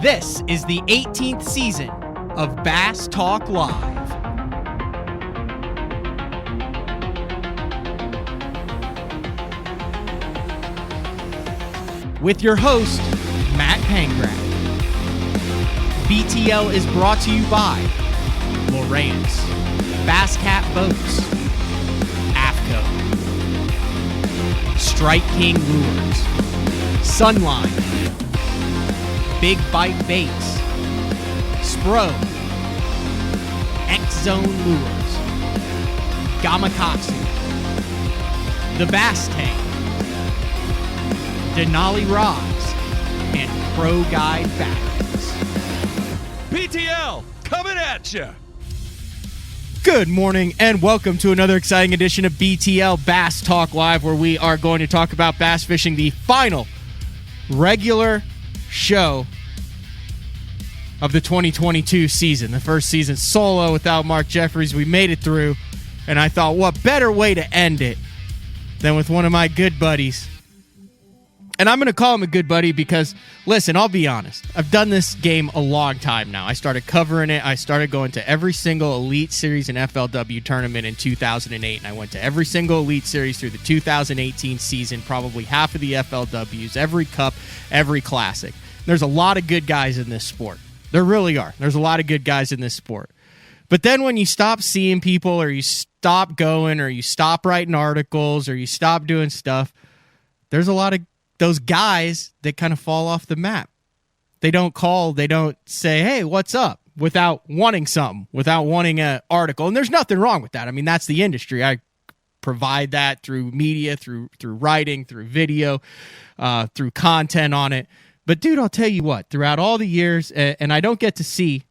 This is the 18th season of Bass Talk Live. With your host, Matt Pangrath. BTL is brought to you by Lowrance, Bass Cat Boats, AFCO, Strike King Lures, Sunline, Big Bite Baits, Spro, X-Zone Lures, Gamakatsu, The Bass Tank, Denali Rods, and Pro Guide Batteries. BTL, coming at you! Good morning and welcome to another exciting edition of BTL Bass Talk Live, where we are going to talk about bass fishing, the final regular show of the 2022 season. The first season solo without Mark Jeffries. We made it through, and I thought, what better way to end it than with one of my good buddies. And I'm going to call him a good buddy because, listen, I'll be honest. I've done this game a long time now. I started covering it. I started going to every single Elite Series and FLW tournament in 2008, and I went to every single Elite Series through the 2018 season, probably half of the FLWs, every Cup, every Classic. There's a lot of good guys in this sport. There really are. There's a lot of good guys in this sport. But then when you stop seeing people, or you stop going, or you stop writing articles, or you stop doing stuff, there's a lot of those guys that kind of fall off the map. They don't call, they don't say, hey, what's up, without wanting something, without wanting an article. And there's nothing wrong with that. I mean, that's the industry. I provide that through media, through writing, through video, through content on it. But dude, I'll tell you what, throughout all the years, and I don't get to see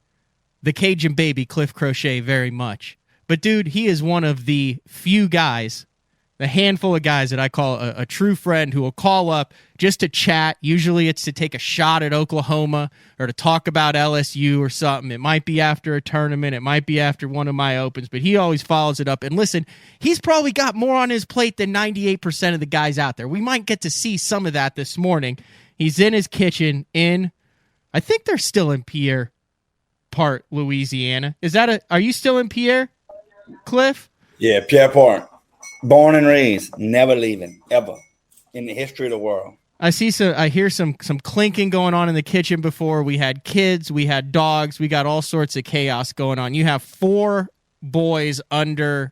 the Cajun baby Cliff Crochet very much, but dude, he is one of the few guys, the handful of guys that I call a true friend, who will call up just to chat. Usually it's to take a shot at Oklahoma or to talk about LSU or something. It might be after a tournament. It might be after one of my opens, but he always follows it up. And listen, he's probably got more on his plate than 98% of the guys out there. We might get to see some of that this morning. He's in his kitchen in, I think they're still in Pierre Part, Louisiana. Are you still in Pierre, Cliff? Yeah, Pierre Part. Born and raised, never leaving, ever, in the history of the world. I hear some clinking going on in the kitchen before. We had kids, we had dogs, we got all sorts of chaos going on. You have 4 boys under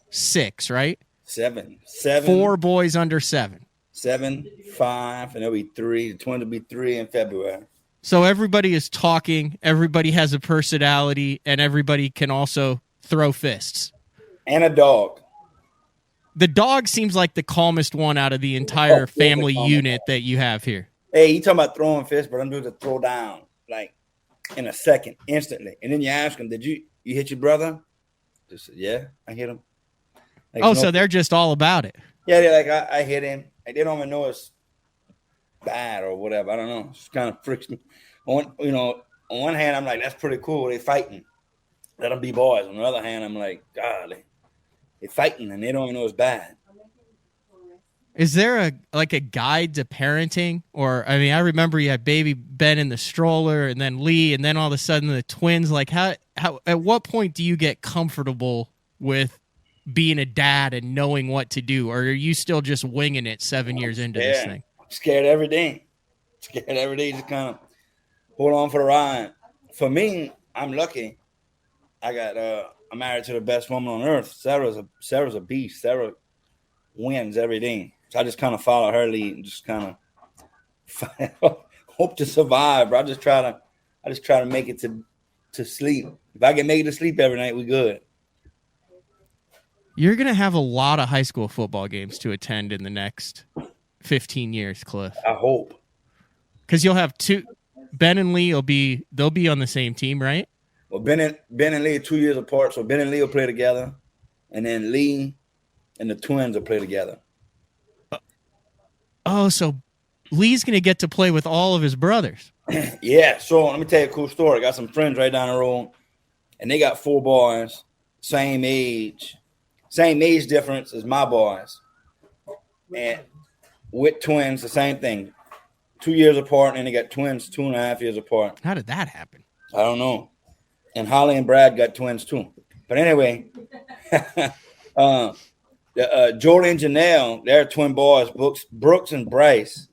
6, right? 7. 4 boys under 7. 7, 5, and there'll be 3. The twins will be 3 in February. So everybody is talking, everybody has a personality, and everybody can also throw fists. And a dog. The dog seems like the calmest one out of the entire family unit that you have here. Hey, you talking about throwing fists, but I'm doing the throw down, like, in a second, instantly. And then you ask them, did you hit your brother? Just said, yeah, I hit him. Like, so they're just all about it. Yeah, they're like, I hit him. Like, they don't even know it's bad or whatever. I don't know. It's kind of friction. On one hand, I'm like, that's pretty cool. They fighting. Let them be boys. On the other hand, I'm like, golly. They're fighting, and they don't even know it's bad. Is there a guide to parenting? Or, I mean, I remember you had baby Ben in the stroller, and then Lee, and then all of a sudden the twins. Like, how at what point do you get comfortable with being a dad and knowing what to do? Or are you still just winging it 7 years into this thing? Scared every day. Just kind of hold on for the ride. For me, I'm lucky. I'm married to the best woman on earth. Sarah's a beast. Sarah wins every day. So I just kind of follow her lead and just kind of hope to survive. Bro. I just try to make it to sleep. If I can make it to sleep every night, we good. You're gonna have a lot of high school football games to attend in the next 15 years, Cliff. I hope. Because you'll have 2. Ben and Lee they'll be on the same team, right? Well, Ben and Lee are 2 years apart, so Ben and Lee will play together, and then Lee and the twins will play together. Oh, so Lee's going to get to play with all of his brothers. Yeah, so let me tell you a cool story. I got some friends right down the road, and they got 4 boys, same age difference as my boys. And with twins, the same thing. 2 years apart, and then they got twins 2.5 years apart. How did that happen? I don't know. And Holly and Brad got twins too. But anyway, Jordan and Janelle, they're twin boys, Brooks and Bryce.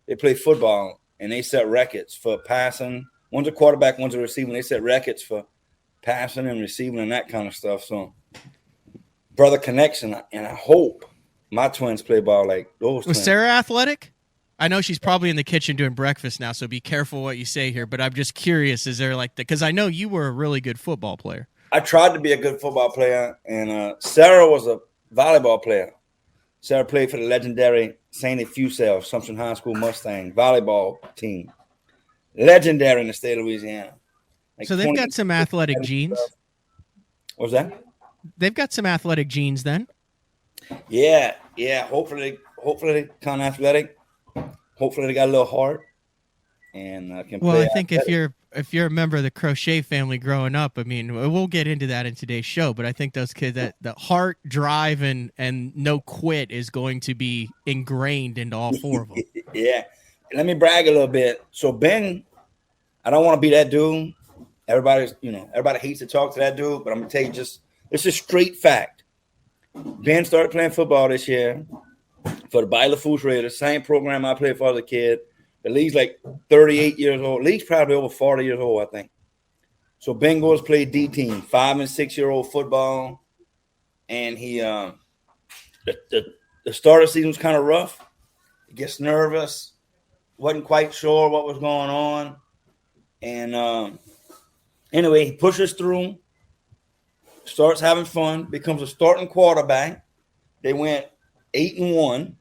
They play football, and they set records for passing. One's a quarterback, one's a receiver. They set records for passing and receiving and that kind of stuff. So, brother connection, and I hope my twins play ball like those twins. Was Sarah athletic? I know she's probably in the kitchen doing breakfast now, so be careful what you say here. But I'm just curious, is there like – because I know you were a really good football player. I tried to be a good football player, and Sarah was a volleyball player. Sarah played for the legendary St. Fusil, Assumption High School Mustang volleyball team. Legendary in the state of Louisiana. Like so they've got some athletic genes. What was that? They've got some athletic genes then. Yeah. Hopefully they kind of athletic. Hopefully they got a little heart and can play. Well, I think athletic. if you're a member of the Crochet family growing up, I mean, we'll get into that in today's show, but I think those kids, that the heart, drive, and no quit is going to be ingrained into all four of them. Yeah. Let me brag a little bit. So Ben, I don't want to be that dude. Everybody hates to talk to that dude, but I'm gonna tell you it's a straight fact. Ben started playing football this year for the Baylor Fools Raiders, same program I played for as a kid. The league's like 38 years old. The league's probably over 40 years old, I think. So Ben goes play D team, 5 and 6 year old football, and he the start of the season was kind of rough. He gets nervous, wasn't quite sure what was going on, and anyway, he pushes through, starts having fun, becomes a starting quarterback. They went 8-1,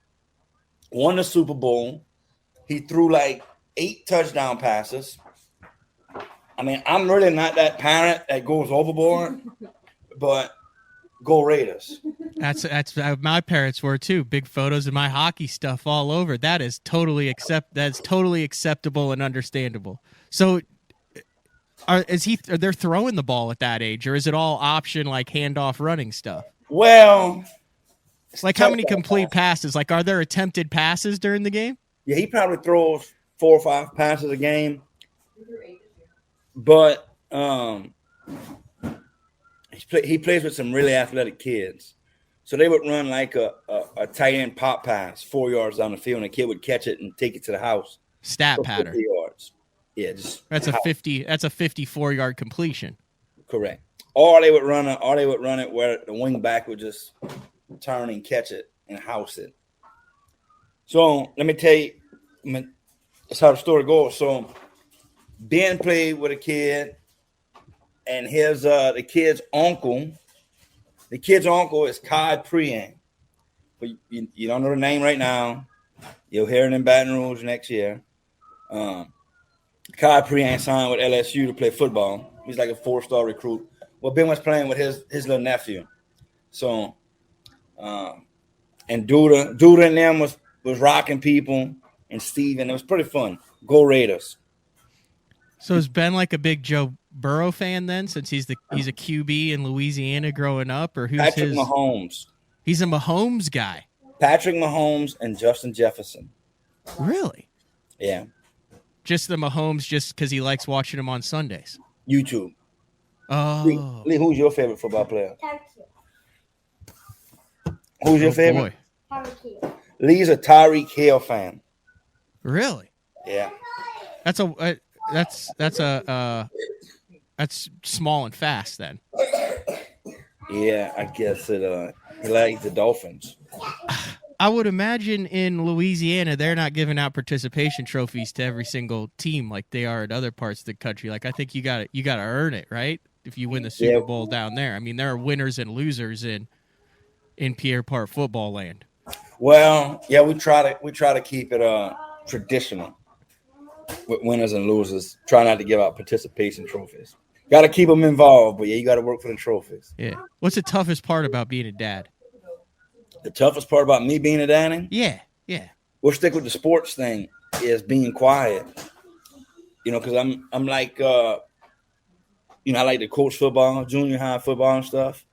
won the Super Bowl. He threw like 8 touchdown passes. I mean, I'm really not that parent that goes overboard, but go Raiders. That's my parents were too. Big photos of my hockey stuff all over. That is totally acceptable and understandable. So are they throwing the ball at that age, or is it all option like handoff running stuff? Well, it's like how many complete passes? Like, are there attempted passes during the game? Yeah, he probably throws 4 or 5 passes a game. But he plays with some really athletic kids. So they would run like a tight end pop pass 4 yards down the field, and the kid would catch it and take it to the house. Stat pattern. 50 yards. Yeah, that's a 54-yard completion. Correct. Or they would run it where the wing back would just turn and catch it and house it. So let me tell you, that's how the story goes. So Ben played with a kid, and the kid's uncle. The kid's uncle is Kai Priang. But you don't know the name right now. You'll hear it in Baton Rouge next year. Kai Priang signed with LSU to play football. He's like a 4-star recruit. Well, Ben was playing with his little nephew. So, and Duda and them was rocking people, and Steven. It was pretty fun. Go Raiders. So is Ben like a big Joe Burrow fan then, since he's a QB in Louisiana growing up, or who's Patrick Mahomes? He's a Mahomes guy. Patrick Mahomes and Justin Jefferson. Really? Yeah. Just the Mahomes, just because he likes watching him on Sundays. YouTube. Oh. Lee, who's your favorite football player? Who's your favorite? Boy. Lee's a Tyreek Hill fan. Really? Yeah. That's small and fast then. Yeah, I guess he likes the Dolphins. I would imagine in Louisiana they're not giving out participation trophies to every single team like they are in other parts of the country. Like I think you got to earn it, right? If you win the Super Bowl down there. I mean, there are winners and losers in Pierre Part football land. Well, yeah, we try to keep it traditional with winners and losers. Try not to give out participation trophies. Got to keep them involved, but yeah, you got to work for the trophies. Yeah. What's the toughest part about being a dad? The toughest part about me being a dad? Yeah. We'll stick with the sports thing, is being quiet. Because I'm like, I like to coach football, junior high football and stuff.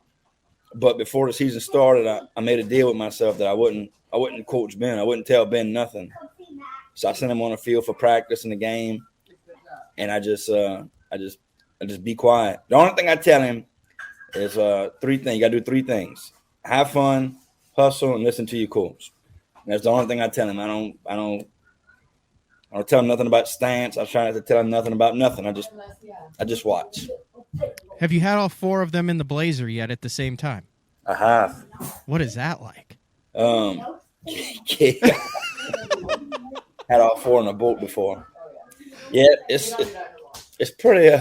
But before the season started, I made a deal with myself that I wouldn't coach Ben. I wouldn't tell Ben nothing. So I send him on the field for practice in the game, and I just be quiet. The only thing I tell him is 3 things. You got to do 3 things: have fun, hustle, and listen to your coach. And that's the only thing I tell him. I don't tell him nothing about stance. I try not to tell him nothing about nothing. I just watch. Have you had all 4 of them in the blazer yet at the same time? I have. What is that like? Yeah. Had all 4 on a boat before. Yeah, it's pretty.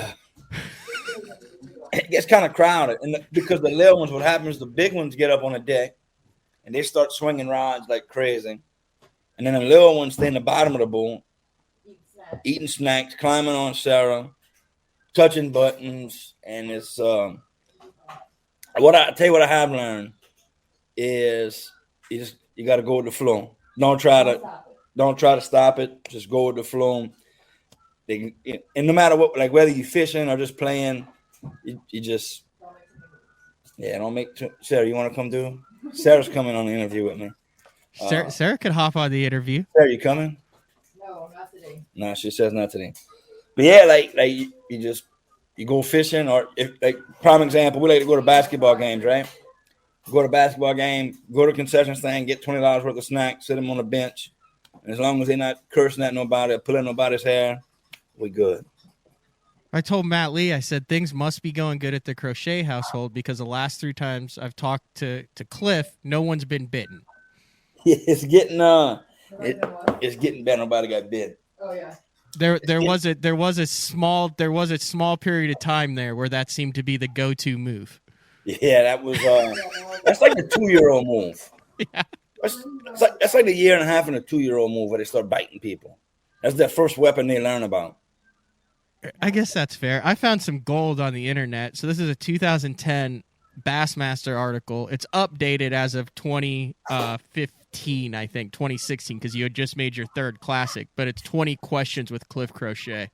It gets kind of crowded, and because the little ones, what happens? The big ones get up on the deck, and they start swinging rods like crazy, and then the little ones stay in the bottom of the boat, eating snacks, climbing on Sarah, touching buttons, and it's what I tell you. What I have learned is you got to go with the flow. Don't try to stop it. Just go with the flow. And no matter what, like whether you're fishing or just playing, you just don't make. Sarah, you want to come do? Sarah's coming on the interview with me. Sarah could hop on the interview. Sarah, you coming? No, not today. No, she says not today. But yeah, like you go fishing, or if like prime example, we like to go to basketball games, right? Go to a basketball game, go to a concession stand, get $20 worth of snacks, sit them on the bench, and as long as they're not cursing at nobody or pulling nobody's hair, we good. I told Matt Lee, I said, things must be going good at the Crochet household because the last 3 times I've talked to Cliff, no one's been bitten. Yeah, it's getting better. Nobody got bit. Oh yeah. There was a small period of time there where that seemed to be the go-to move. Yeah, that was that's like the 2-year-old move. Yeah. That's like the 1.5 and a 2-year-old move where they start biting people. That's their first weapon they learn about. I guess that's fair. I found some gold on the internet. So this is a 2010 Bassmaster article. It's updated as of 2015, I think, 2016, because you had just made your 3rd classic. But it's 20 questions with Cliff Crochet.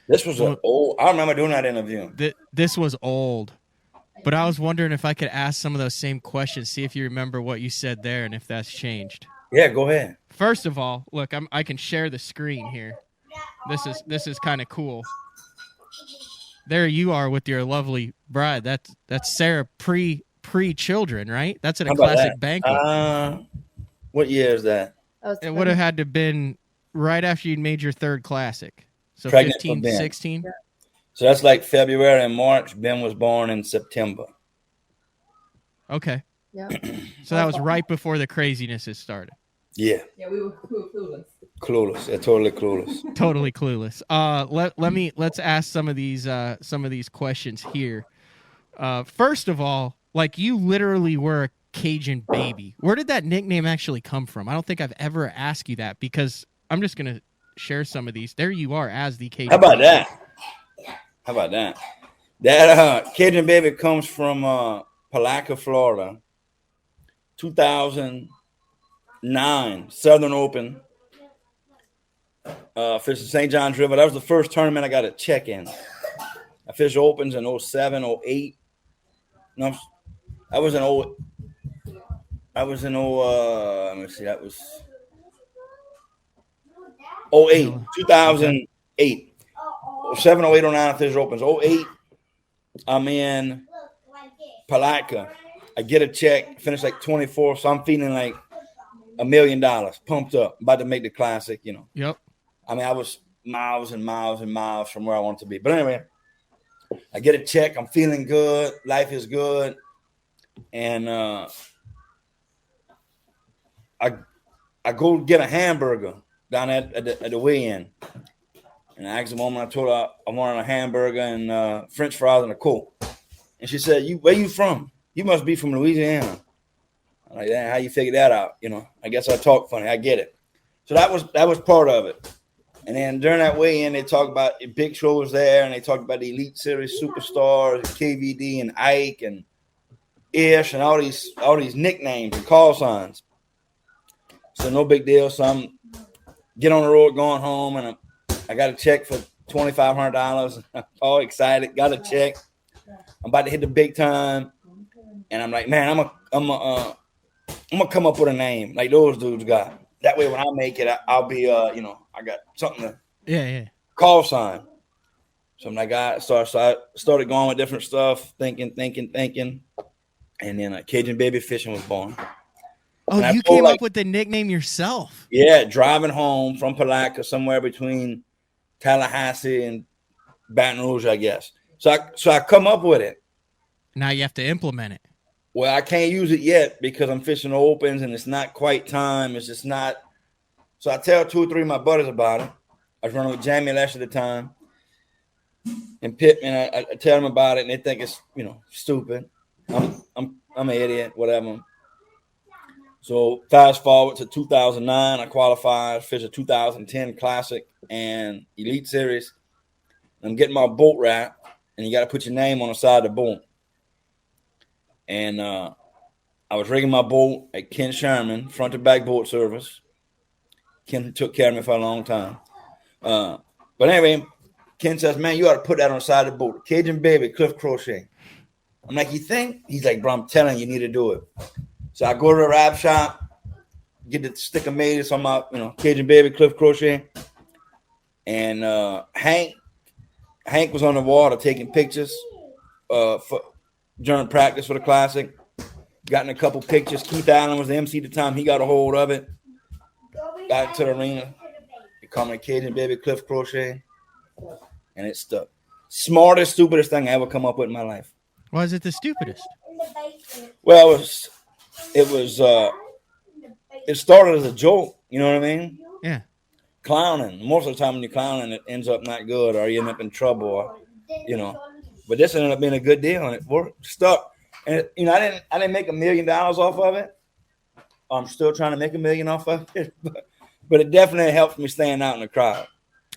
This was old. I remember doing that interview. This was old. But I was wondering if I could ask some of those same questions, see if you remember what you said there and if that's changed. Yeah, go ahead. First of all, look, I can share the screen here. This is kind of cool. There you are with your lovely bride. That's Sarah pre-children, right? That's at a classic banquet. What year is that? It would have had to have been right after you'd made your 3rd classic. So Pregnant 15, 16? Yeah. So that's like February and March. Ben was born in September. Okay. Yeah. So that was right before the craziness had started. Yeah. Yeah, we were clueless. Clueless. Yeah, totally clueless. Totally clueless. Let's ask some of these questions here. First of all, like you literally were a Cajun baby. Where did that nickname actually come from? I don't think I've ever asked you that because I'm just gonna share some of these. There you are as the Cajun. How about that? That Cajun baby comes from Palaca, Florida. 2009 Southern Open. Fished the St. John's River. That was the first tournament I got a check in. I fished opens in 07, 08. No, I was in let me see, that was 08, 2008. 07, 08, 09, I fished opens. 08, I'm in Palaca. I get a check, finish like 24th, so I'm feeling like $1 million, pumped up, about to make the classic, you know. Yep. I mean, I was miles and miles and miles from where I wanted to be. But anyway, I get a check. I'm feeling good. Life is good. And I go get a hamburger down at the weigh-in. And I asked the woman, I told her I wanted a hamburger and French fries and a Coke. And she said, where you from? You must be from Louisiana. I'm like, how you figure that out? You know, I guess I talk funny. I get it. So that was part of it. And then during that weigh-in, they talked about Big Show was there, and they talked about the Elite Series superstars, KVD and Ike and Ish and all these nicknames and call signs. So no big deal. So I'm get on the road going home, and I got a check for $2,500. I'm all excited. Got a check. I'm about to hit the big time, and I'm like, man, I'm gonna come up with a name like those dudes got. That way, when I make it, I'll be, I got something to Yeah. call sign. So I started going with different stuff, thinking, and then Cajun Baby Fishing was born. Oh, And I you told, came up with the nickname yourself. yeah, driving home from Palatka, somewhere between Tallahassee and Baton Rouge, I guess. So I come up with it. Now you have to implement it. Well, I can't use it yet because I'm fishing opens and it's not quite time. It's just not. So I tell 2 or 3 of my buddies about it. I was running with Jamie Lesh at the time and Pittman. I tell them about it and they think it's stupid. I'm an idiot, whatever. So fast forward to 2009, I qualified, fished a 2010 Classic and Elite Series. I'm getting my boat wrapped, and you got to put your name on the side of the boat. And I was rigging my boat at Ken Sherman, front to back boat service. Ken took care of me for a long time. But anyway, Ken says, man, you ought to put that on the side of the boat. Cajun Baby, Cliff Crochet. I'm like, you think? He's like, bro, I'm telling you, you need to do it. So I go to the wrap shop, get the sticker made. It's on my, Cajun Baby, Cliff Crochet. And Hank was on the water taking pictures during practice for the Classic. Gotten a couple pictures. Keith Allen was the MC at the time. He got a hold of it. Got to the arena. They call me Cajun Baby, Cliff Crochet. And it stuck. Smartest, stupidest thing I ever come up with in my life. Why is it the stupidest? Well, it started as a joke. You know what I mean? Yeah. Clowning. Most of the time when you're clowning, it ends up not good or you end up in trouble or, But this ended up being a good deal and it worked. Stuck. And, I didn't make $1 million off of it. I'm still trying to make $1 million off of it. But it definitely helps me stand out in the crowd.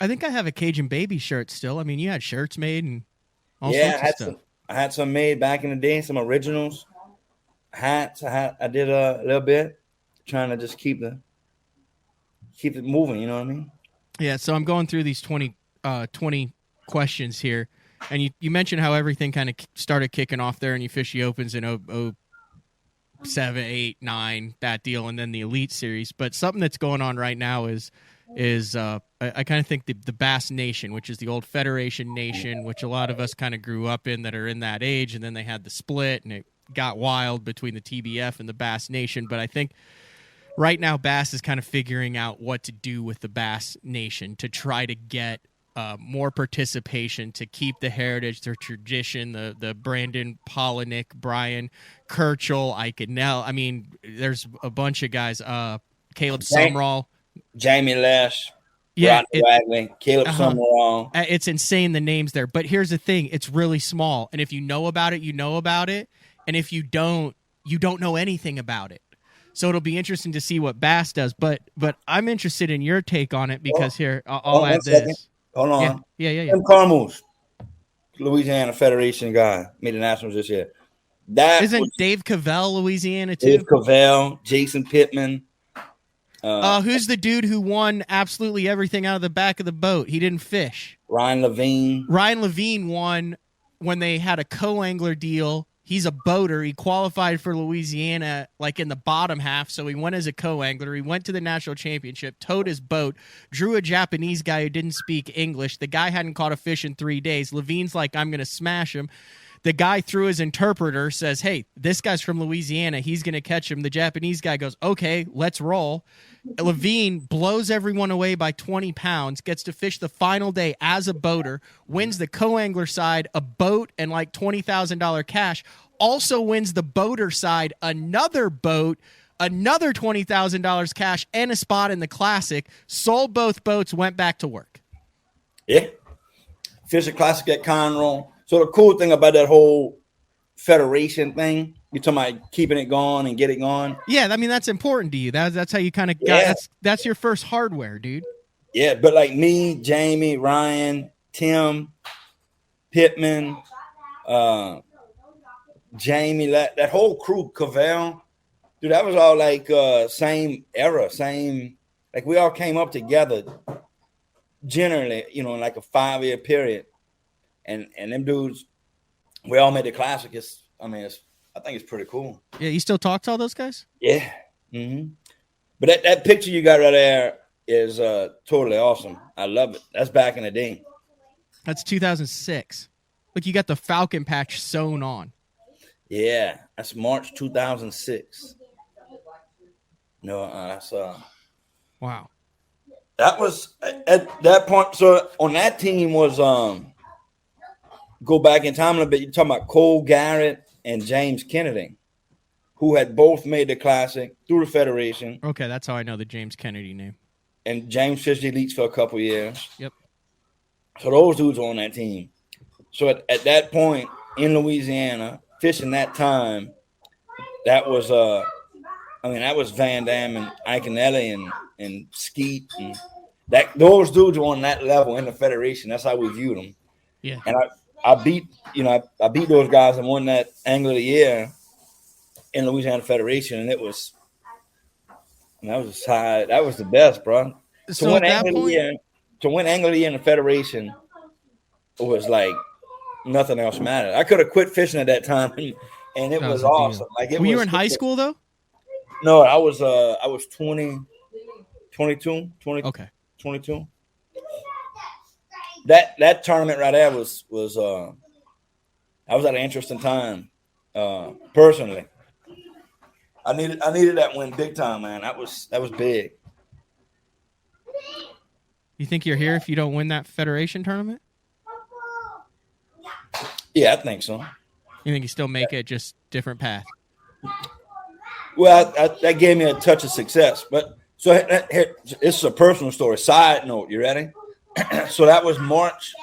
I think I have a Cajun Baby shirt still. I mean, you had shirts made and all Yeah, sorts of stuff. I had some made back in the day, some originals. Hats. I did a little bit, trying to just keep it moving. You know what I mean? Yeah. So I'm going through these 20 questions here, and you mentioned how everything kind of started kicking off there, and you fish the opens in 07, 8, 9, that deal, and then the Elite Series. But something that's going on right now is I kind of think the Bass Nation, which is the old Federation Nation, which a lot of us kind of grew up in that are in that age, and then they had the split, and it got wild between the TBF and the Bass Nation. But I think right now Bass is kind of figuring out what to do with the Bass Nation to try to get more participation, to keep the heritage, the tradition, the Brandon Polinick, Brian Kirchhoff, Iconell. I mean, there's a bunch of guys. Caleb Sumrall. Jamie Lesh. Yeah, Caleb Sumrall. It's insane, the names there. But here's the thing. It's really small. And if you know about it, you know about it. And if you don't know anything about it. So it'll be interesting to see what Bass does. But I'm interested in your take on it because I'll add this. Second. Hold on. Yeah. Tim Carmouche, Louisiana Federation guy, made the Nationals this year. Isn't Dave Cavell Louisiana too? Dave Cavell, Jason Pittman. Who's the dude who won absolutely everything out of the back of the boat? He didn't fish. Ryan Levine. Ryan Levine won when they had a co-angler deal. He's a boater. He qualified for Louisiana like in the bottom half, so he went as a co-angler. He went to the national championship, towed his boat, drew a Japanese guy who didn't speak English. The guy hadn't caught a fish in 3 days. Levine's like, I'm going to smash him. The guy through his interpreter says, hey, this guy's from Louisiana. He's going to catch him. The Japanese guy goes, okay, let's roll. Levine blows everyone away by 20 pounds, gets to fish the final day as a boater, wins the co-angler side, a boat, and like $20,000 cash. Also wins the boater side, another boat, another $20,000 cash, and a spot in the Classic. Sold both boats, went back to work. Yeah. Fish a Classic at Conroe. So the cool thing about that whole federation thing, you're talking about keeping it going and get it going. Yeah, I mean, that's important to you. That's how you kind of got that's your first hardware, dude. Yeah, but like me, Jamie, Ryan, Tim, Pittman, Jamie, that whole crew, Cavell, dude, that was all like same era, like we all came up together generally, in like a 5-year period. And them dudes, we all made the Classic. I think it's pretty cool. Yeah, you still talk to all those guys? Yeah. Mm-hmm. But that picture you got right there is totally awesome. I love it. That's back in the day. That's 2006. Look, you got the Falcon patch sewn on. Yeah, that's March 2006. No, that's Wow. that was at that point. So on that team was go back in time a little bit. You're talking about Cole Garrett and James Kennedy, who had both made the classic through the Federation. Okay, that's how I know the James Kennedy name. And James fished the elites for a couple years. Yep. So those dudes were on that team. So at that point in Louisiana, fishing that time, that was that was Van Dam and Iconelli and Skeet and that those dudes were on that level in the Federation. That's how we viewed them. Yeah. And I beat those guys and won that Angler of the Year in Louisiana Federation, and that was high. That was the best, bro. So to win at that Angler of the Year, to win Angler of the Year in the Federation was like nothing else mattered. I could have quit fishing at that time, and it was awesome. Like were you in high school though? No, I was 20, 22, 20, Okay. 22. That tournament right there was I was at an interesting time. Personally, I needed that win big time, man. That was big. You think you're here if you don't win that Federation tournament? Yeah, I think so. You think you still make it, just different path? Well, that gave me a touch of success. But so here, this is a personal story. Side note, you ready? So that was March.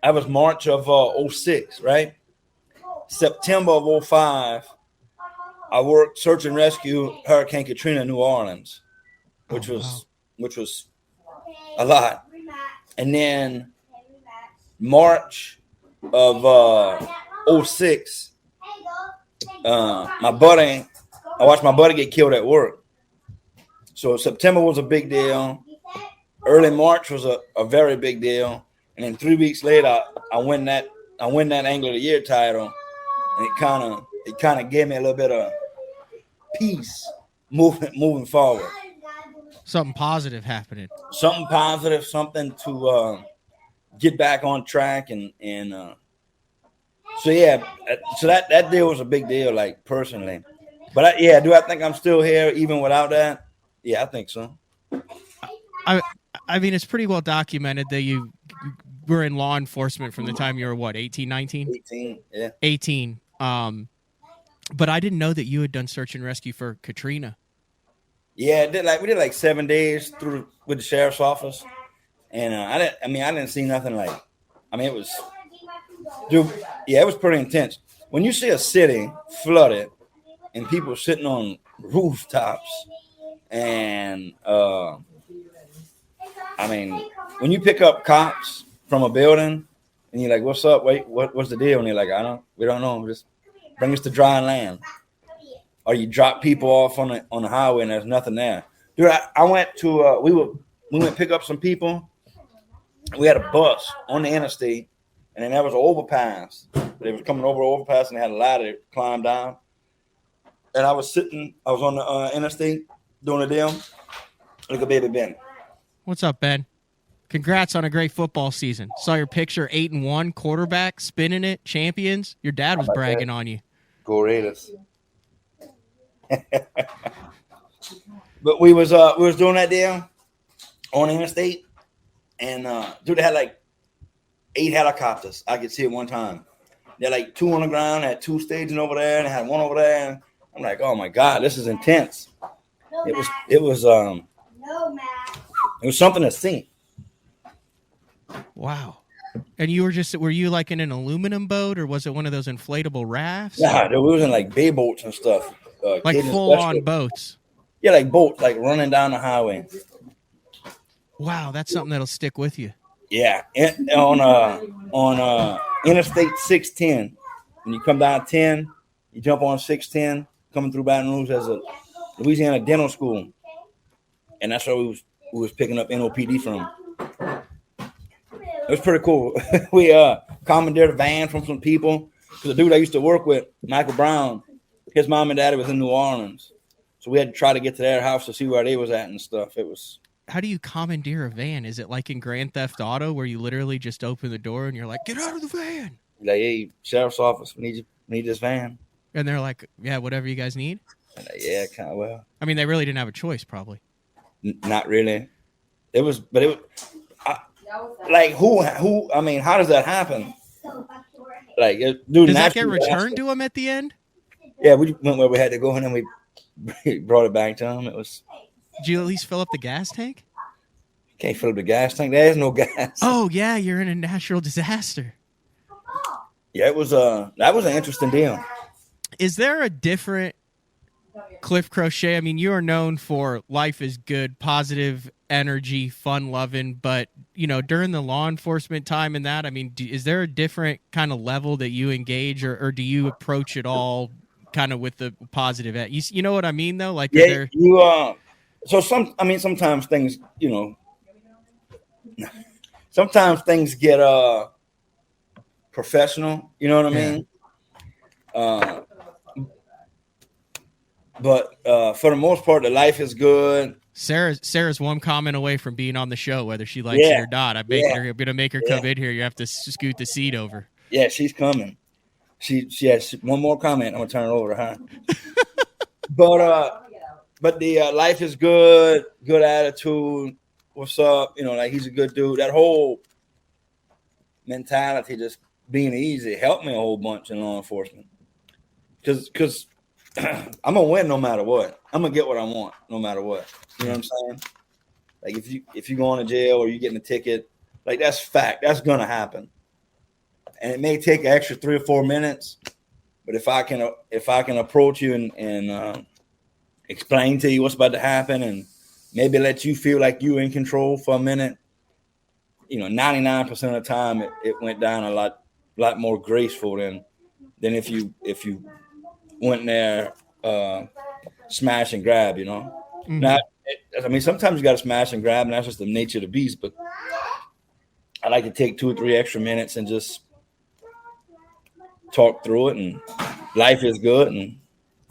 That was March of 06, right? September of 05, I worked search and rescue Hurricane Katrina in New Orleans, which was a lot. And then March of 06, I watched my buddy get killed at work. So September was a big deal. Early March was a very big deal. And then 3 weeks later, I win that Angler of the Year title, and it kind of gave me a little bit of peace moving forward. Something positive happening. Something positive, something to get back on track, and so yeah. So that deal was a big deal, like personally. But do I think I'm still here even without that? Yeah, I think so. I mean, it's pretty well documented that you were in law enforcement from the time you were, what, 18, 19? 18, yeah. 18. But I didn't know that you had done search and rescue for Katrina. Yeah, we did like 7 days with the sheriff's office. And I didn't see nothing like, it was, dude, yeah, it was pretty intense. When you see a city flooded and people sitting on rooftops and, when you pick up cops from a building and you're like, what's up? Wait, what's the deal? And they're like, we don't know. Just bring us to dry land. Or you drop people off on the highway and there's nothing there. Dude, I went to, we went pick up some people. We had a bus on the interstate, and then there was an overpass. They was coming over the overpass and they had a ladder to climb down. And I was on the interstate doing a deal. Look at baby Ben. What's up, Ben? Congrats on a great football season. Saw your picture, 8-1, quarterback, spinning it, champions. Your dad was bragging on you. Go Raiders. But we was doing that deal on the interstate, and dude, they had like 8 helicopters. I could see at one time. They had like 2 on the ground, had 2 staging over there, and they had 1 over there. I'm like, oh my God, this is intense. It was something to see. Wow. And were you like in an aluminum boat, or was it one of those inflatable rafts? Nah, we was in like bay boats and stuff. Like full on boats. Yeah, like boats, like running down the highway. Wow, that's something that'll stick with you. Yeah, and on Interstate 610, when you come down 10, you jump on 610, coming through Baton Rouge. There's a Louisiana dental school, and that's where we was picking up NOPD from. It was pretty cool. We commandeered a van from some people. Because the dude I used to work with, Michael Brown, his mom and daddy was in New Orleans. So we had to try to get to their house to see where they was at and stuff. It was. How do you commandeer a van? Is it like in Grand Theft Auto where you literally just open the door and you're like, get out of the van? Like, hey, sheriff's office, we need this van. And they're like, yeah, whatever you guys need. And yeah, kind of well. I mean, they really didn't have a choice, probably. Not really. It was, but it was like who? I mean, how does that happen? Like, dude, does that get returned to them at the end? Yeah, we went where we had to go, and then we brought it back to them. It was. Did you at least fill up the gas tank? Can't fill up the gas tank. There's no gas. Oh yeah, you're in a natural disaster. Yeah, it was. That was an interesting deal. Is there a different Cliff Crochet? I mean, you are known for life is good, positive energy, fun loving, but you know, during the law enforcement time and that, I mean, is there a different kind of level that you engage, or do you approach it all kind of with the positive? You know what I mean, though? Like, yeah, So sometimes things, you know, sometimes things get professional. You know what I mean? But for the most part, the life is good. Sarah's one comment away from being on the show, whether she likes it or not. I'm gonna make her come in here. You have to scoot the seat over. Yeah, she's coming. She has one more comment. I'm gonna turn it over to her. But the life is good, good attitude. What's up? You know, like he's a good dude. That whole mentality, just being easy, helped me a whole bunch in law enforcement. Because I'm gonna win no matter what. I'm gonna get what I want no matter what. You know what I'm saying? Like if you go into jail or you getting a ticket, like that's fact. That's gonna happen. And it may take an extra 3 or 4 minutes, but if I can approach you and explain to you what's about to happen and maybe let you feel like you're in control for a minute, you know, 99% of the time it went down a lot more graceful than if you went there smash and grab, you know. Mm-hmm. Now, I mean, sometimes you got to smash and grab, and that's just the nature of the beast. But I like to take 2 or 3 extra minutes and just talk through it, and life is good, and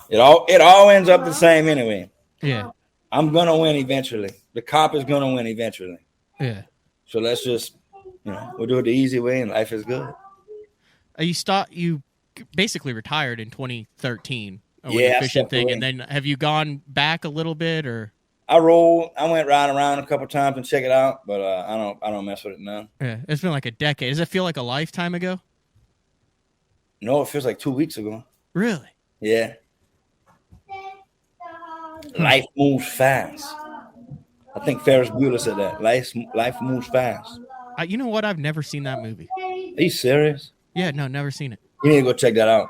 it all ends up the same anyway. Yeah, I'm gonna win eventually. The cop is gonna win eventually. Yeah. So let's just, you know, we'll do it the easy way, and life is good. You basically retired in 2013 with the fishing thing, and then have you gone back a little bit, or? I went riding around a couple times and check it out, but I don't mess with it now. Yeah, it's been like a decade. Does it feel like a lifetime ago? No, it feels like 2 weeks ago. Really? Yeah. Life moves fast. I think Ferris Bueller said that. Life moves fast. You know what? I've never seen that movie. Are you serious? Yeah, no, never seen it. You need to go check that out.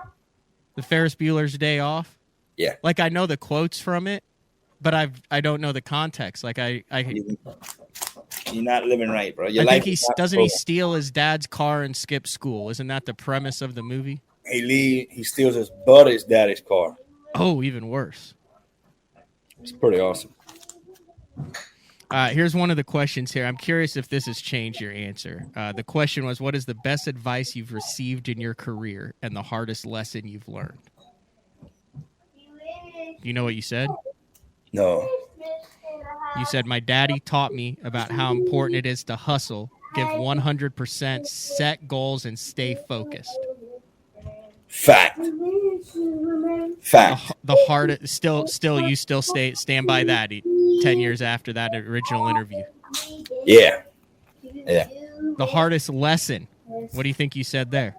The Ferris Bueller's Day Off? Yeah. Like, I know the quotes from it, but I don't know the context. Like, you're not living right, bro. I think he steal his dad's car and skip school? Isn't that the premise of the movie? He steals his buddy's daddy's car. Oh, even worse. It's pretty awesome. Here's one of the questions here. I'm curious if this has changed your answer. The question was, what is the best advice you've received in your career and the hardest lesson you've learned? You know what you said? No. You said, my daddy taught me about how important it is to hustle, give 100%, set goals, and stay focused. Fact. The hardest, still you still stand by that 10 years after that original interview. Yeah. The hardest lesson. What do you think you said there?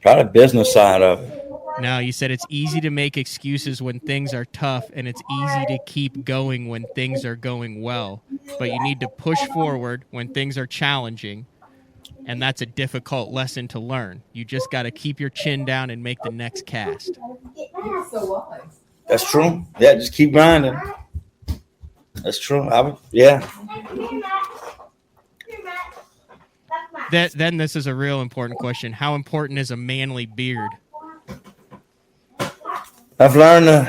Probably business side of it. No, you said it's easy to make excuses when things are tough, and it's easy to keep going when things are going well. But you need to push forward when things are challenging, and that's a difficult lesson to learn. You just got to keep your chin down and make the next cast. That's true. Yeah, just keep grinding. That's true. Then this is a real important question. How important is a manly beard? I've learned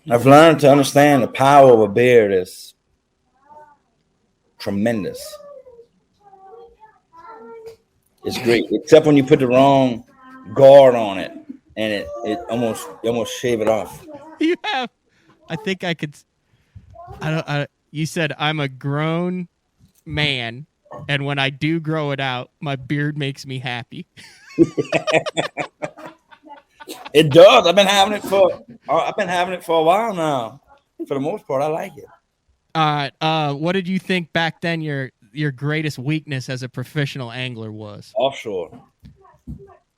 to understand the power of a beard is tremendous. It's great, except when you put the wrong guard on it, and it almost shave it off. You have. I think I could. You said I'm a grown man, and when I do grow it out, my beard makes me happy. It does. I've been having it for a while now. For the most part, I like it. All right. What did you think back then? Your greatest weakness as a professional angler was Offshore.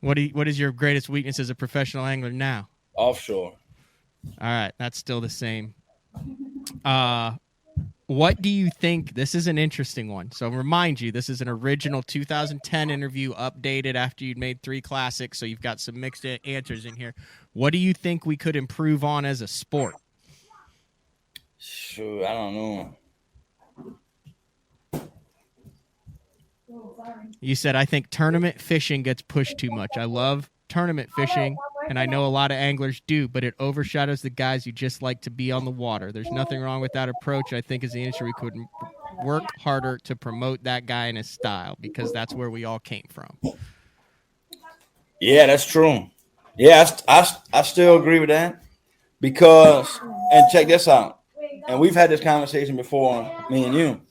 What is your greatest weakness as a professional angler now? Offshore. All right, that's still the same. What do you think? This is an interesting one. So remind you, this is an original 2010 interview, updated after you'd made 3 classics. So you've got some mixed answers in here. What do you think we could improve on as a sport? Sure, I don't know. You said, I think tournament fishing gets pushed too much. I love tournament fishing, and I know a lot of anglers do, but it overshadows the guys who just like to be on the water. There's nothing wrong with that approach. I think as the industry, we could work harder to promote that guy and his style, because that's where we all came from. Yeah, that's true. Yeah, I still agree with that, because, and check this out, and we've had this conversation before, me and you.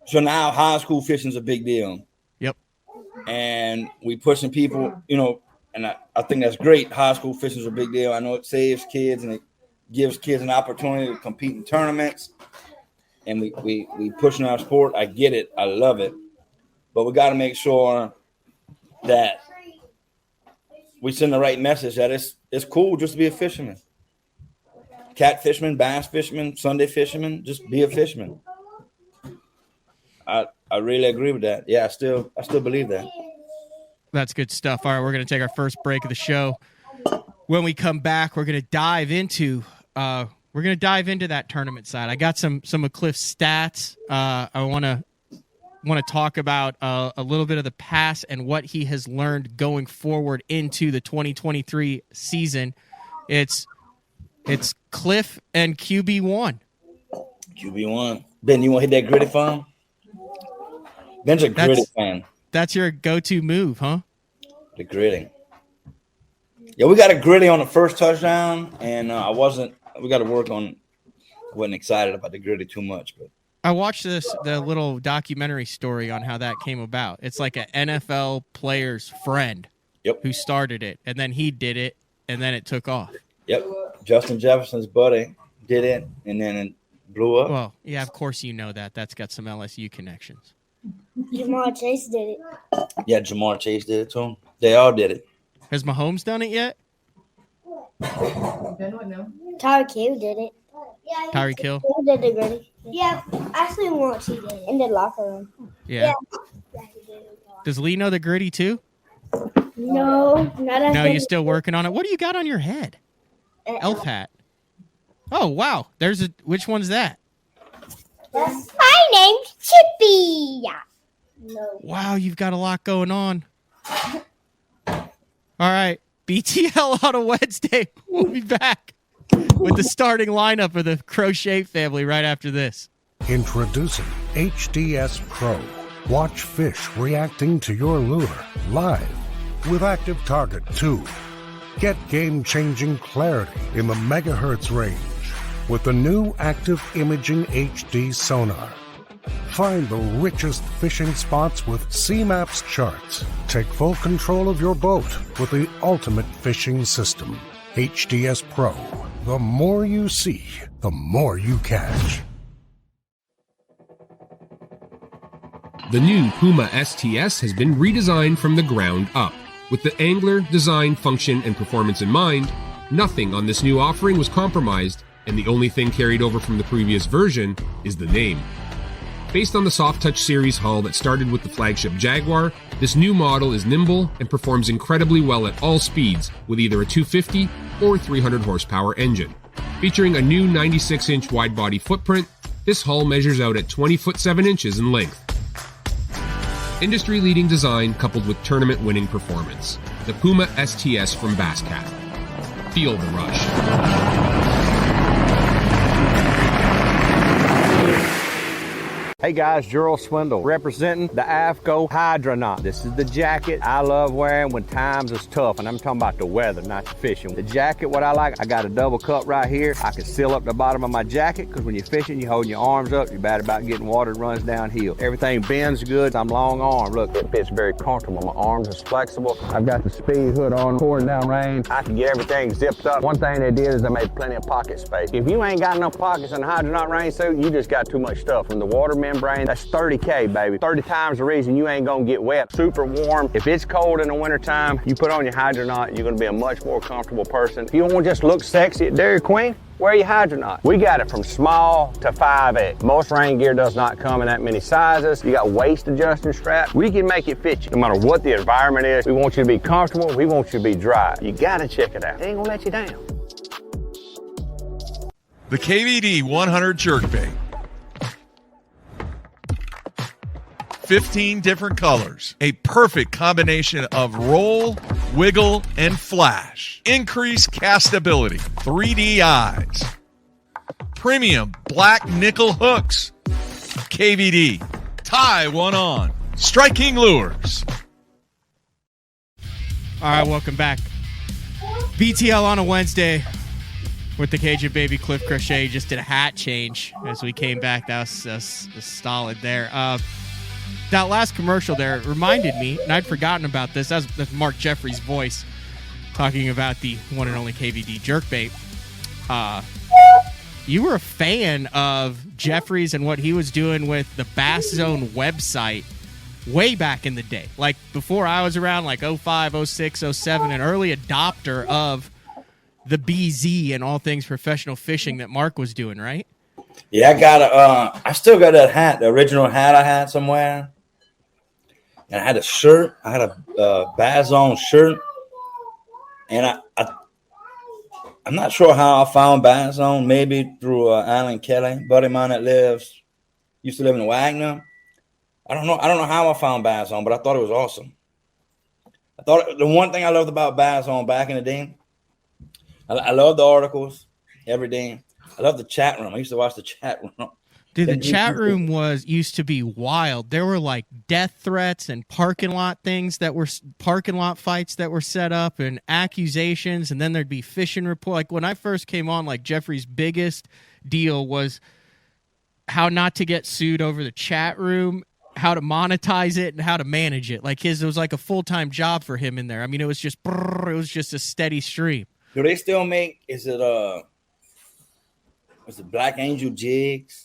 So now high school fishing is a big deal. Yep. And we pushing people, and I think that's great. High school fishing is a big deal. I know it saves kids and it gives kids an opportunity to compete in tournaments. And we pushing our sport. I get it. I love it. But we got to make sure that we send the right message that it's cool just to be a fisherman. Cat fisherman, bass fisherman, Sunday fisherman, just be a fisherman. I really agree with that. Yeah, I still believe that. That's good stuff. All right, we're going to take our first break of the show. When we come back, we're going to dive into that tournament side. I got some of Cliff's stats. I want to talk about a little bit of the past and what he has learned going forward into the 2023 season. It's Cliff and QB1. QB1. Ben, you want to hit that gritty farm? Ben's a gritty fan. That's your go-to move, huh? The gritty. Yeah, we got a gritty on the first touchdown, and we got to work on, I wasn't excited about the gritty too much. But I watched the little documentary story on how that came about. It's like an NFL player's friend who started it, and then he did it, and then it took off. Yep. Justin Jefferson's buddy did it, and then it blew up. Well, yeah, of course you know that. That's got some LSU connections. Jamar Chase did it. Yeah, Jamar Chase did it too. They all did it. Has Mahomes done it yet? Tyreek Hill did it. Tyreek Hill? He did the gritty. Yeah, actually once he did it. In the locker room. Yeah. Does Lee know the gritty too? No, not as No, you're still working on it. What do you got on your head? Elf hat. Oh, wow. Which one's that? My name's Chippy. No. Wow, you've got a lot going on. All right. BTL on a Wednesday. We'll be back with the starting lineup of the Crochet family right after this. Introducing HDS Pro. Watch fish reacting to your lure live with Active Target 2. Get game-changing clarity in the megahertz range with the new Active Imaging HD sonar. Find the richest fishing spots with C-Maps charts. Take full control of your boat with the ultimate fishing system. HDS Pro. The more you see, the more you catch. The new Puma STS has been redesigned from the ground up. With the angler, design, function, and performance in mind, nothing on this new offering was compromised, and the only thing carried over from the previous version is the name. Based on the Soft Touch series hull that started with the flagship Jaguar, this new model is nimble and performs incredibly well at all speeds with either a 250 or 300 horsepower engine. Featuring a new 96-inch wide-body footprint, this hull measures out at 20 foot 7 inches in length. Industry-leading design coupled with tournament-winning performance. The Puma STS from Basscat. Feel the rush. Hey guys, Gerald Swindle representing the AFCO Hydronaut. This is the jacket I love wearing when times is tough, and I'm talking about the weather, not the fishing. The jacket, what I like, I got a double cup right here. I can seal up the bottom of my jacket because when you're fishing, you're holding your arms up. You're bad about getting water that runs downhill. Everything bends good. I'm long arm. Look, it fits very comfortable. My arms is flexible. I've got the speed hood on, pouring down rain. I can get everything zipped up. One thing they did is they made plenty of pocket space. If you ain't got enough pockets in the Hydronaut rain suit, you just got too much stuff. From the water membrane, that's 30K, baby. 30 times the reason you ain't gonna get wet. Super warm. If it's cold in the wintertime, you put on your Hydronaut, you're gonna be a much more comfortable person. If you don't just look sexy at Dairy Queen, wear your Hydronaut. We got it from small to 5X. Most rain gear does not come in that many sizes. You got waist adjusting straps. We can make it fit you. No matter what the environment is, we want you to be comfortable. We want you to be dry. You gotta check it out. It ain't gonna let you down. The KVD 100 jerkbait. 15 different colors. A perfect combination of roll, wiggle, and flash. Increased castability. 3D eyes. Premium black nickel hooks. KVD. Tie one on. Striking lures. All right, welcome back. BTL on a Wednesday with the Cajun Baby. Cliff Crochet just did a hat change as we came back. That was solid there. That last commercial there reminded me, and I'd forgotten about this. That's Mark Jeffrey's voice talking about the one and only KVD jerkbait. You were a fan of Jeffrey's and what he was doing with the Bass Zone website way back in the day. Like before I was around, like 05, 06, 07, an early adopter of the BZ and all things professional fishing that Mark was doing, right? Yeah, I still got that hat, the original hat I had somewhere. And I had a shirt. I had a Bass Zone shirt. And I'm not sure how I found Bass Zone. Maybe through Alan Kelly, buddy of mine that used to live in Wagner. I don't know how I found Bass Zone, but I thought it was awesome. I thought the one thing I loved about Bass Zone back in the day, I loved the articles every day. I loved the chat room. I used to watch the chat room. Dude, the chat room used to be wild. There were like death threats and parking lot fights that were set up and accusations, and then there'd be fishing report. Like when I first came on, like Jeffrey's biggest deal was how not to get sued over the chat room, how to monetize it, and how to manage it. Like it was like a full-time job for him in there. I mean, it was just a steady stream. Do they still make? Is it Black Angel jigs?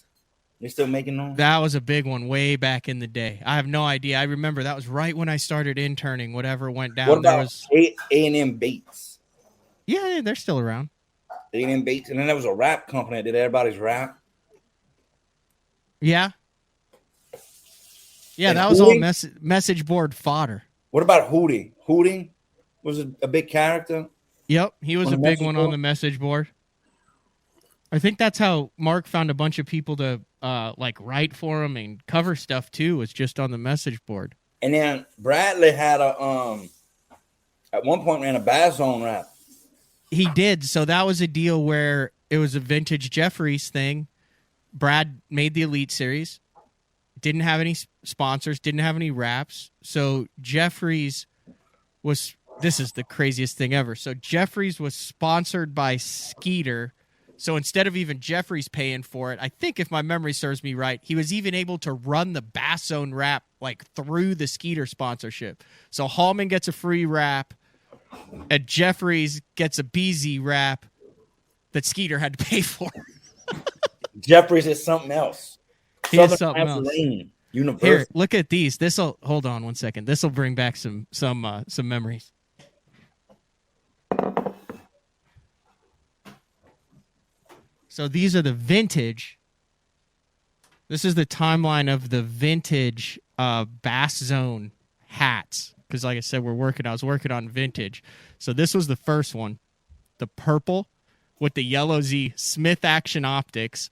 They still making them? That was a big one way back in the day. I have no idea. I remember that was right when I started interning. Whatever went down. What about A&M Baits? Yeah, they're still around. A&M Baits, and then there was a rap company that did everybody's rap. Yeah. Yeah, and that was all message board fodder. What about Hootie? Hootie was a big character. Yep, he was a big one on the message board. I think that's how Mark found a bunch of people to write for him and cover stuff too. Was just on the message board. And then Bradley had at one point ran a Bass Zone rap. He did. So that was a deal where it was a vintage Jeffries thing. Brad made the Elite Series, didn't have any sponsors, didn't have any raps. So Jeffries was. This is the craziest thing ever. So Jeffries was sponsored by Skeeter. So instead of even Jeffries paying for it, I think if my memory serves me right, he was even able to run the Bass Zone wrap like through the Skeeter sponsorship. So Hallman gets a free wrap, and Jeffries gets a BZ wrap that Skeeter had to pay for. Jeffries is something else. He is something else. University. Here, look at these. Hold on one second. This will bring back some memories. So these are the vintage. This is the timeline of the vintage Bass Zone hats. Because like I said, I was working on vintage. So this was the first one. The purple with the yellow Z Smith Action Optics.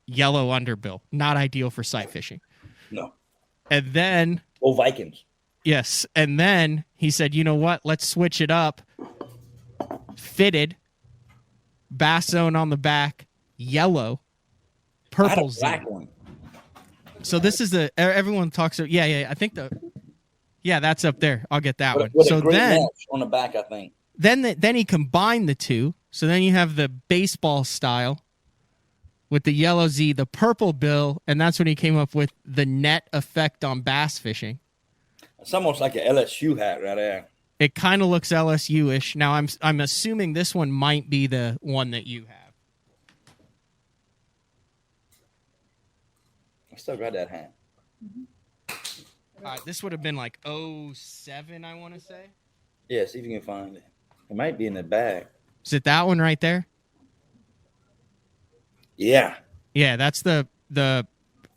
Yellow underbill. Not ideal for sight fishing. No. And then... Oh, Vikings. Yes. And then he said, you know what? Let's switch it up. Fitted. Bass Zone on the back, yellow, purple Z. Black one. So this is everyone talks. Yeah. I think that's up there. I'll get that one. With So a green then, match on the back, I think. then he combined the two. So then you have the baseball style with the yellow Z, the purple bill, and that's when he came up with the net effect on bass fishing. It's almost like an LSU hat right there. It kind of looks LSU-ish. Now I'm assuming this one might be the one that you have. I still got that hat. This would have been like 07, I want to say. Yeah, see if you can find it. It might be in the bag. Is it that one right there? Yeah. Yeah, that's the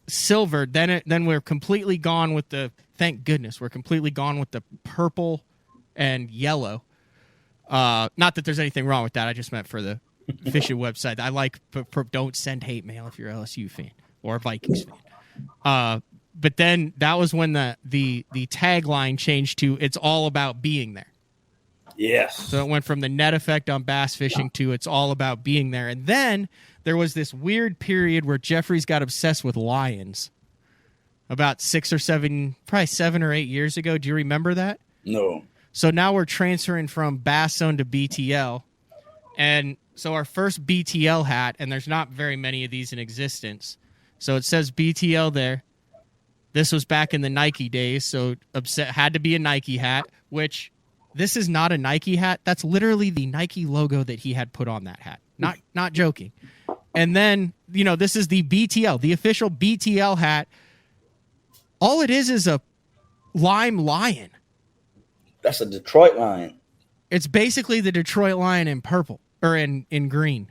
silver. Then we're completely gone with the. Thank goodness we're completely gone with the purple and yellow. Not that there's anything wrong with that. I just meant for the fishing website. I like. Don't send hate mail if you're a LSU fan or a Vikings fan. But then that was when the tagline changed to "It's all about being there." Yes. So it went from the net effect on bass fishing to "It's all about being there." And then there was this weird period where Jeffries got obsessed with lions. About 6 or 7, probably 7 or 8 years ago. Do you remember that? No. So now we're transferring from Bass Zone to BTL. And so our first BTL hat, and there's not very many of these in existence. So it says BTL there. This was back in the Nike days, so had to be a Nike hat, which this is not a Nike hat. That's literally the Nike logo that he had put on that hat. Not joking. And then, this is the BTL, the official BTL hat. All it is a lime lion. That's a Detroit lion. It's basically the Detroit Lion in purple or in green.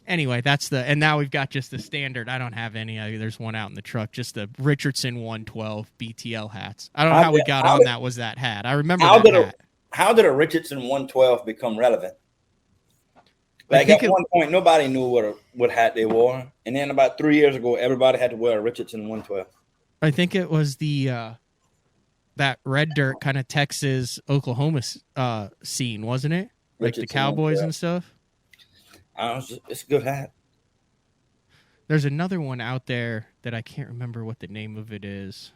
Anyway, and now we've got just the standard. I don't have any. There's one out in the truck. Just the Richardson 112 BTL hats. I don't know how we got on that. Was that hat? I remember that hat. How did a Richardson 112 become relevant? Like at one point, nobody knew what hat they wore, and then about 3 years ago, everybody had to wear a Richardson 112. I think it was the that red dirt kind of Texas, Oklahoma scene, wasn't it? Like Richardson, the Cowboys and stuff. It's a good hat. There's another one out there that I can't remember what the name of it is.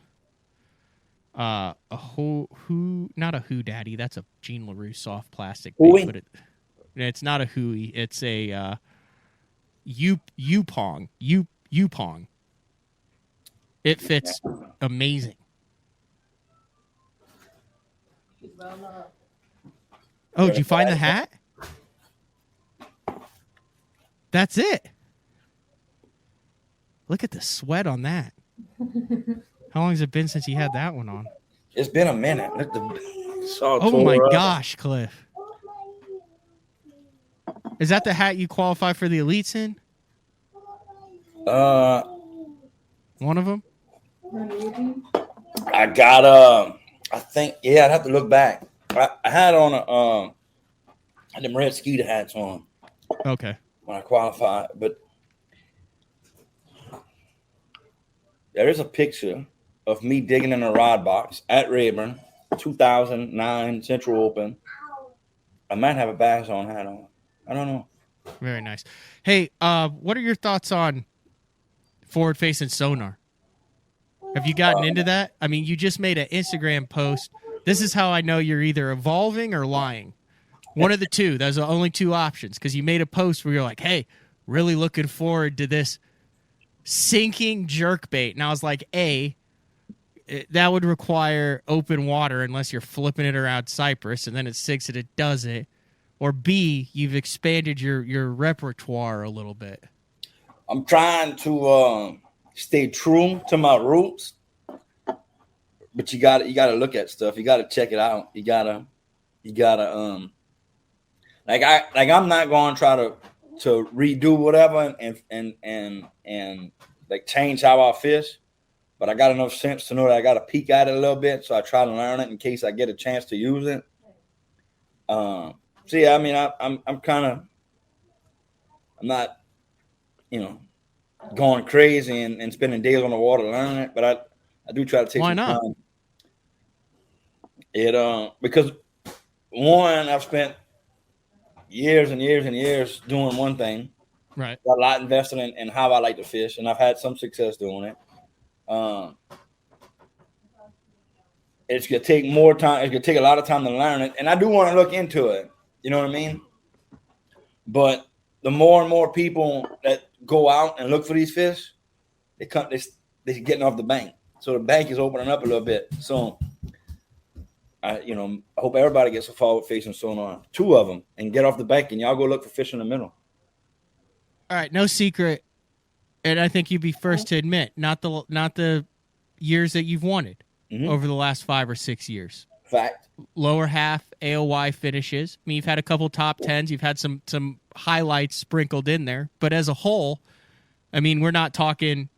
Not a Who Daddy. That's a Jean LaRue soft plastic. But it's not a Hui. It's a Yupong. Yupong. It fits amazing. Oh, did you find the hat? That's it. Look at the sweat on that. How long has it been since you had that one on? It's been a minute. Oh my gosh, Cliff. Is that the hat you qualify for the elites in? One of them? I got I think I'd have to look back. I had on them red skeeter hats on. Okay. When I qualified, but there is a picture of me digging in a rod box at Rayburn, 2009 Central Open. I might have a Bass on hat on. I don't know. Very nice. Hey, what are your thoughts on forward-facing sonar? Have you gotten into that? I mean, you just made an Instagram post. This is how I know you're either evolving or lying. One of the two. Those are only two options, because you made a post where you're like, hey, really looking forward to this sinking jerkbait. And I was like, that would require open water unless you're flipping it around Cyprus, and then it sinks and it does it. Or B, you've expanded your repertoire a little bit. I'm trying to stay true to my roots, but you gotta look at stuff. You gotta check it out. You gotta I'm not going to try to redo whatever and like change how I fish, but I got enough sense to know that I got to peek at it a little bit, so I try to learn it in case I get a chance to use it. So yeah, I mean, I'm not, going crazy and spending days on the water learning it, but I do try to take some time. Because one, I've spent years and years and years doing one thing, Right. Got a lot invested in how I like to fish, and I've had some success doing it. It's gonna take more time. It's gonna take a lot of time to learn it, and I do want to look into it. You know what I mean? But the more and more people that go out and look for these fish, they're getting off the bank. So the bank is opening up a little bit. So I hope everybody gets a forward facing sonar, 2 of them, and get off the bank, and y'all go look for fish in the middle. All right, no secret, and I think you'd be first to admit, not the years that you've wanted over the last 5 or 6 years. Fact. Lower half AOY finishes. I mean, you've had a couple top 10s. You've had some highlights sprinkled in there. But as a whole, I mean, we're not talking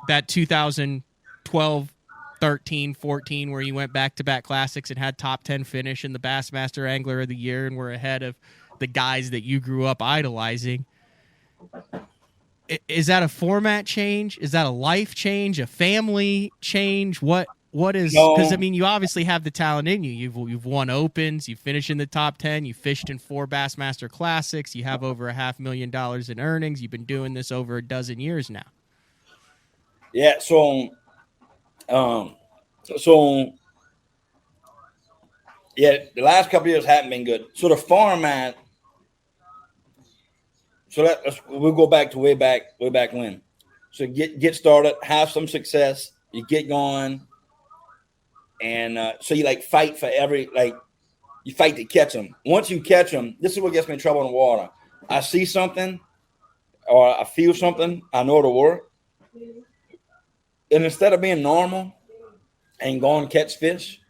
that 2012, 13, 14 where you went back-to-back classics and had top 10 finish in the Bassmaster Angler of the Year and were ahead of the guys that you grew up idolizing. Is that a format change? Is that a life change? A family change? What is? Because I mean, you obviously have the talent in you. You've won opens. You finished in the top 10. You fished in 4 Bassmaster Classics. You have over $500,000 in earnings. You've been doing this over a dozen years now. Yeah. So yeah, the last couple of years haven't been good. So the format. So we'll go back to way back when. So get started, have some success, you get going, and so you like fight for you fight to catch them. Once you catch them, this is what gets me in trouble in the water. I see something or I feel something, I know it'll work, and instead of being normal and going catch fish,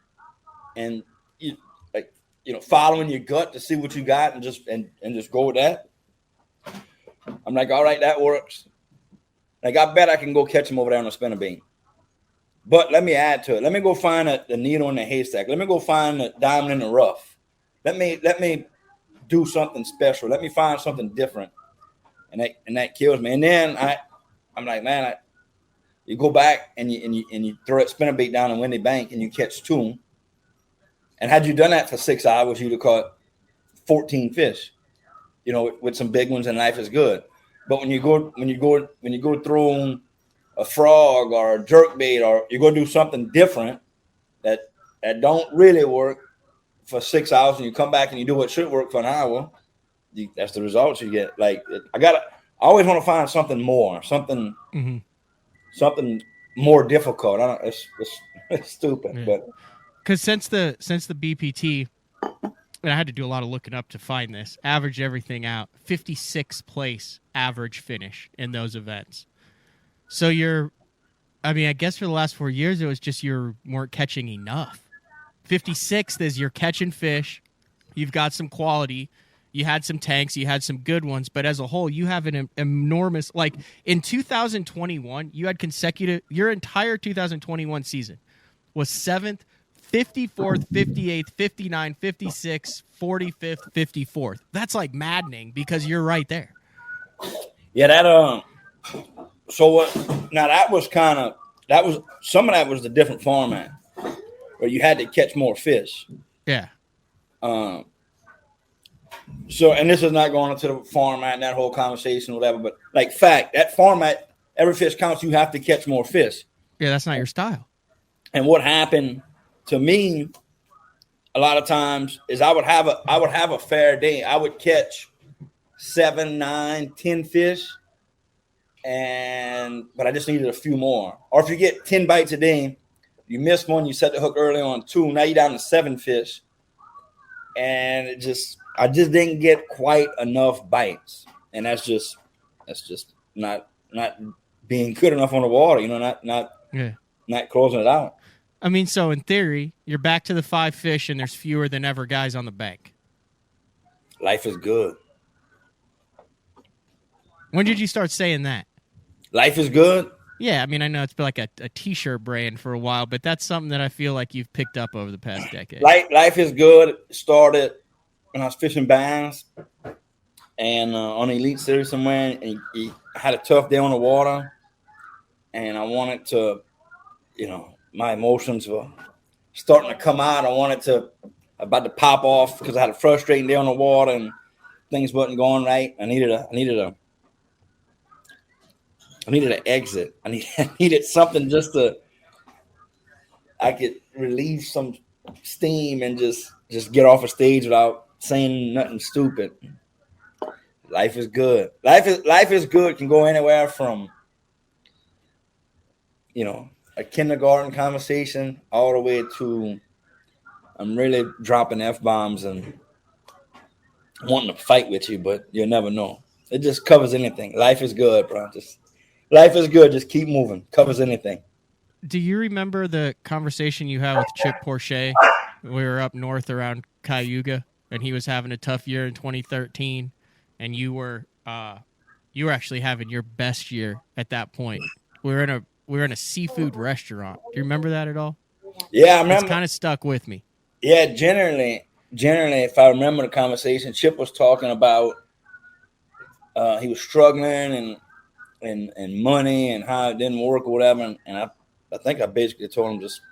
and following your gut to see what you got and just go with that. I'm like, all right, that works. Like, I bet I can go catch them over there on a spinner beam. But let me add to it. Let me go find the needle in the haystack. Let me go find the diamond in the rough. Let me do something special. Let me find something different. And that kills me. And then I'm like, man, you go back and you throw that spinner bait down in Windy Bank and you catch 2. And had you done that for 6 hours, you'd have caught 14 fish. With some big ones, and life is good. But when you go through a frog or a jerkbait, or you go do something different that don't really work for 6 hours, and you come back and you do what should work for an hour, that's the results you get. Like, I always want to find something more, something more difficult. I don't. It's stupid, yeah. But because since the BPT. And I had to do a lot of looking up to find this. Average everything out. 56th place average finish in those events. So I guess for the last 4 years, it was just you weren't catching enough. 56th is you're catching fish. You've got some quality. You had some tanks. You had some good ones. But as a whole, you have an enormous, like in 2021, you had your entire 2021 season was 7th, 54th, 58th, 59th, 56th, 45th, 54th. That's like maddening because you're right there. Yeah, that so what now that was some of that was the different format where you had to catch more fish. Yeah. So, and this is not going into the format and that whole conversation or whatever, but like fact, that format, every fish counts, you have to catch more fish. Yeah, that's not your style. And what happened to me a lot of times is I would have a fair day. I would catch 7, 9, 10 fish, but I just needed a few more. Or if you get 10 bites a day, you miss one, you set the hook early on 2, now you're down to 7 fish. And I just didn't get quite enough bites. And that's just not being good enough on the water, not closing it out. I mean, so in theory, you're back to the 5 fish and there's fewer than ever guys on the bank. Life is good. When did you start saying that? Life is good? Yeah, I mean, I know it's been like a T-shirt brand for a while, but that's something that I feel like you've picked up over the past decade. Life is good started when I was fishing bass and on the Elite Series somewhere, and I had a tough day on the water, and I wanted to, my emotions were starting to come out. I wanted to about to pop off because I had a frustrating day on the water and things wasn't going right. I needed I needed an exit. I needed something just I could relieve some steam and just get off a stage without saying nothing stupid. Life is good. Life is good can go anywhere from, a kindergarten conversation all the way to I'm really dropping F-bombs and wanting to fight with you, but you'll never know. It just covers anything. Life is good, bro. Life is good. Just keep moving. Covers anything. Do you remember the conversation you had with Chip Porcher? We were up north around Cayuga, and he was having a tough year in 2013, and you were actually having your best year at that point. We were in a seafood restaurant. Do you remember that at all? Yeah, I remember. It's kind of stuck with me. Yeah, generally, if I remember the conversation, Chip was talking about he was struggling and money and how it didn't work or whatever, and I think I basically told him just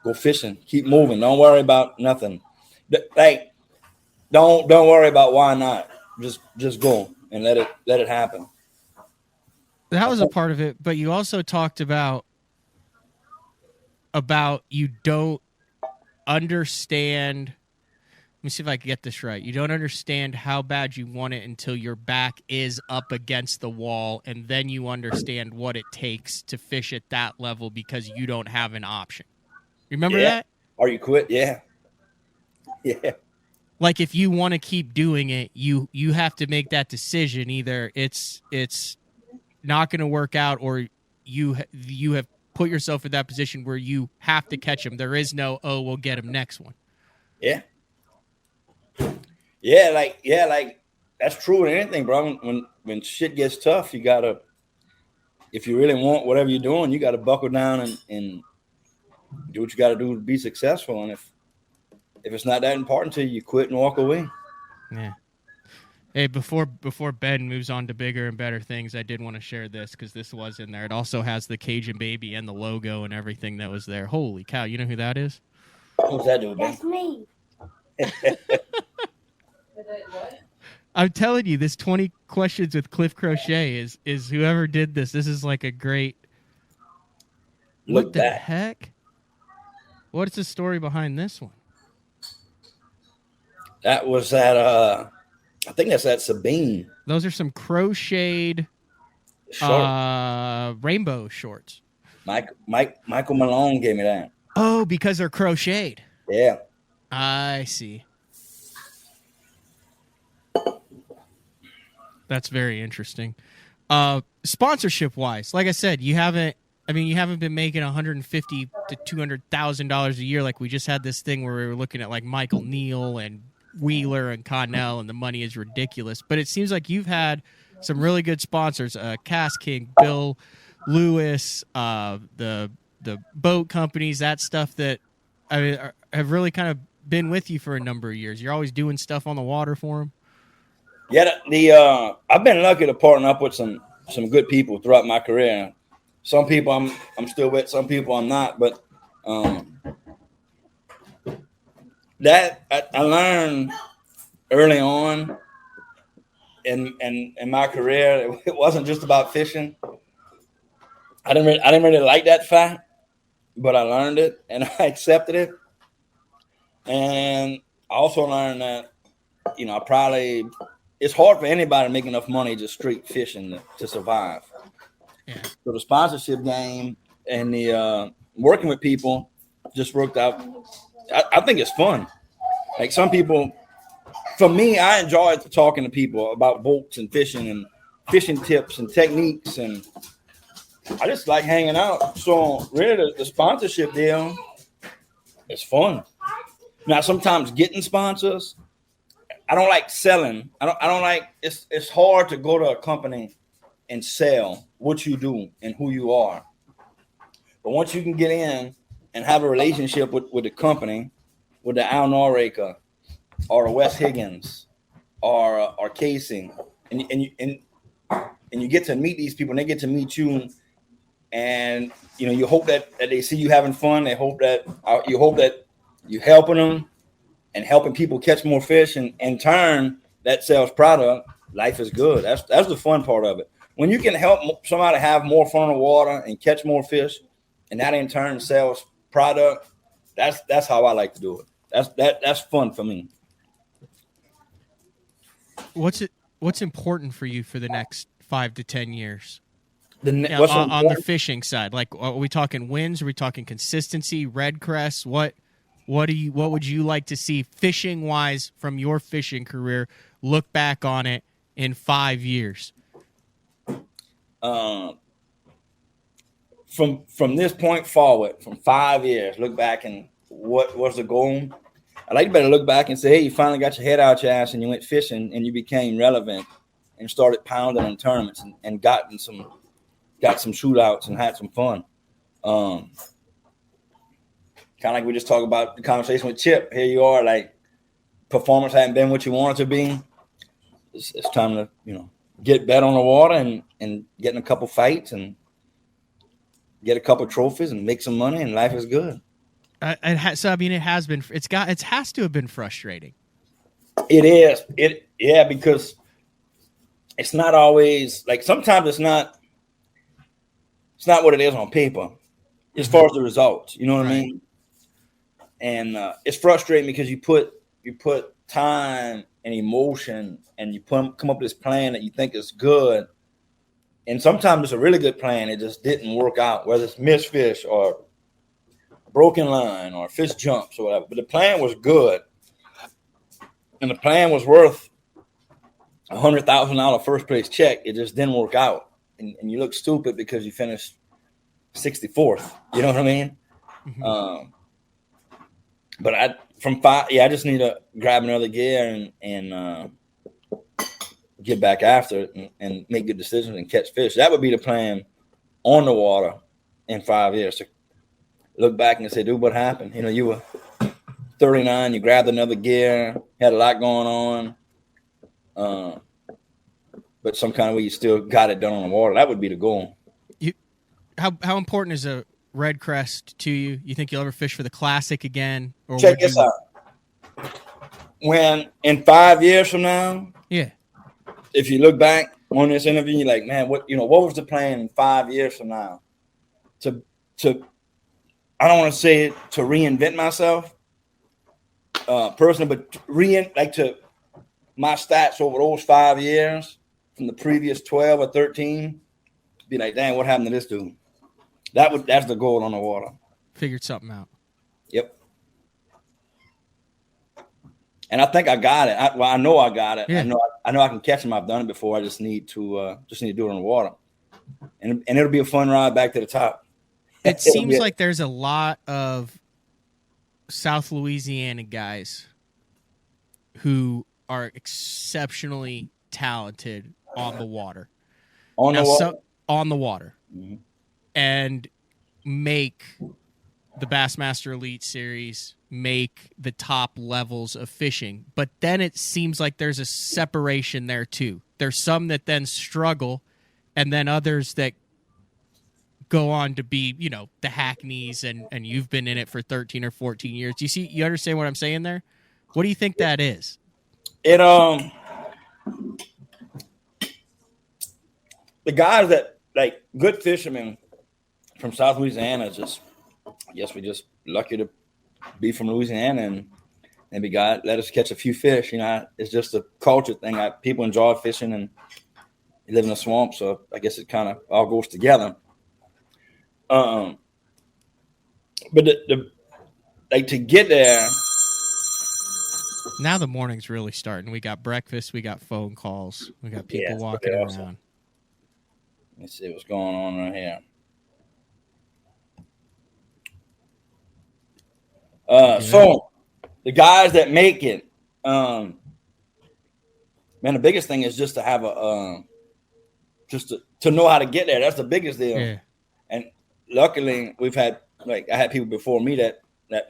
go fishing, keep moving, don't worry about nothing. Like, don't worry about why not. Just go and let it happen. That was a part of it, but you also talked about you don't understand. Let me see if I can get this right. You don't understand how bad you want it until your back is up against the wall, and then you understand what it takes to fish at that level because you don't have an option. You remember that? Or you quit? Yeah. Yeah. Like if you want to keep doing it, you have to make that decision. Either it's not going to work out, or you have put yourself in that position where you have to catch him. There is no, we'll get him next one. Yeah. Yeah, like that's true in anything, bro. When shit gets tough, you gotta, if you really want whatever you're doing, you gotta buckle down and do what you gotta do to be successful. And if it's not that important to you, you quit and walk away. Yeah. Hey, before Ben moves on to bigger and better things, I did want to share this because this was in there. It also has the Cajun baby and the logo and everything that was there. Holy cow! You know who that is? Who's that dude, man? That's me. I'm telling you, this 20 questions with Cliff Crochet is whoever did this. This is like a great. What the heck? What's the story behind this one? That was at I think that's at Sabine. Those are some crocheted rainbow shorts. Michael Malone gave me that. Oh, because they're crocheted. Yeah. I see. That's very interesting. Sponsorship wise, like I said, you haven't been making $150,000 to $200,000 a year. Like we just had this thing where we were looking at like Michael Neal and Wheeler and Connell, and the money is ridiculous. But it seems like you've had some really good sponsors: Cass King, Bill Lewis, the boat companies, that stuff that have really kind of been with you for a number of years. You're always doing stuff on the water for them. Yeah, I've been lucky to partner up with some good people throughout my career. Some people I'm still with, some people I'm not. But that I learned early on in my career. It wasn't just about fishing. I didn't really like that fact, but I learned it and I accepted it. And I also learned that, it's hard for anybody to make enough money just straight fishing to survive. Yeah. So the sponsorship game and the working with people just worked out. I think it's fun. Like some people, for me, I enjoy talking to people about boats and fishing tips and techniques, and I just like hanging out. So really, the sponsorship deal is fun. Now, sometimes getting sponsors, I don't like selling. I don't like. It's hard to go to a company and sell what you do and who you are. But once you can get in and have a relationship with the company, with the Al Norraker or Wes Higgins or Casing, and you get to meet these people and they get to meet you, and you hope that they see you having fun. You hope that you're helping them and helping people catch more fish, and in turn that sells product. Life is good. That's the fun part of it. when you can help somebody have more fun on the water and catch more fish, and that in turn sells product, that's how I like to do it. That's fun for me. What's important for you for the next 5 to 10 years? What's on the fishing side, like, are we talking wins? Are we talking consistency? Red crest? What would you like to see fishing wise from your fishing career? Look back on it in 5 years. From this point forward, from 5 years, look back and what was the goal? I like to better look back and say, hey, you finally got your head out your ass and you went fishing and you became relevant and started pounding in tournaments and got some shootouts and had some fun. Kind of like we just talked about the conversation with Chip. Here you are, like performance hadn't been what you want it to be. It's time to, get better on the water and get in a couple fights and get a couple trophies and make some money, and life is good. It has to have been frustrating. It is. Because it's not always like, sometimes it's not what it is on paper as far as the results. You know what I mean? And it's frustrating because you put time and emotion and you come up with this plan that you think is good. And sometimes it's a really good plan. It just didn't work out, whether it's missed fish or broken line or fish jumps or whatever. But the plan was good. And the plan was worth $100,000 first place check. It just didn't work out. And you look stupid because you finished 64th. You know what I mean? Mm-hmm. But I just need to grab another gear and get back after it and make good decisions and catch fish. That would be the plan on the water in 5 years. To look back and say, dude, what happened? You were 39, you grabbed another gear, had a lot going on. But some kind of way you still got it done on the water. That would be the goal. How important is a red crest to you? You think you'll ever fish for the Classic again? Or check this out. When in 5 years from now, if you look back on this interview, you're like, man, what was the plan in 5 years from now? To I don't want to say it to reinvent myself, personally, but to my stats over those 5 years from the previous 12 or 13, be like, dang, what happened to this dude? That's the goal on the water. Figured something out. Yep. And I think I got it. I know I got it. Yeah. I know I can catch them. I've done it before. I just need to do it on the water, and it'll be a fun ride back to the top. It seems like there's a lot of South Louisiana guys who are exceptionally talented on the water. On the water. Mm-hmm. And make the Bassmaster Elite Series, make the top levels of fishing. But then it seems like there's a separation there too. There's some that then struggle, and then others that go on to be, the Hackneys, and you've been in it for 13 or 14 years. You understand what I'm saying there? What do you think that is? The guys that, like, good fishermen from South Louisiana, I guess we're just lucky to be from Louisiana, and maybe God let us catch a few fish. It's just a culture thing. People enjoy fishing and live in a swamp, so I guess it kind of all goes together. But to get there. Now the morning's really starting. We got breakfast, we got phone calls, we got people walking around. Let's see what's going on right here. So the guys that make it, man, the biggest thing is just to have to know how to get there. That's the biggest deal. Yeah. And luckily I had people before me that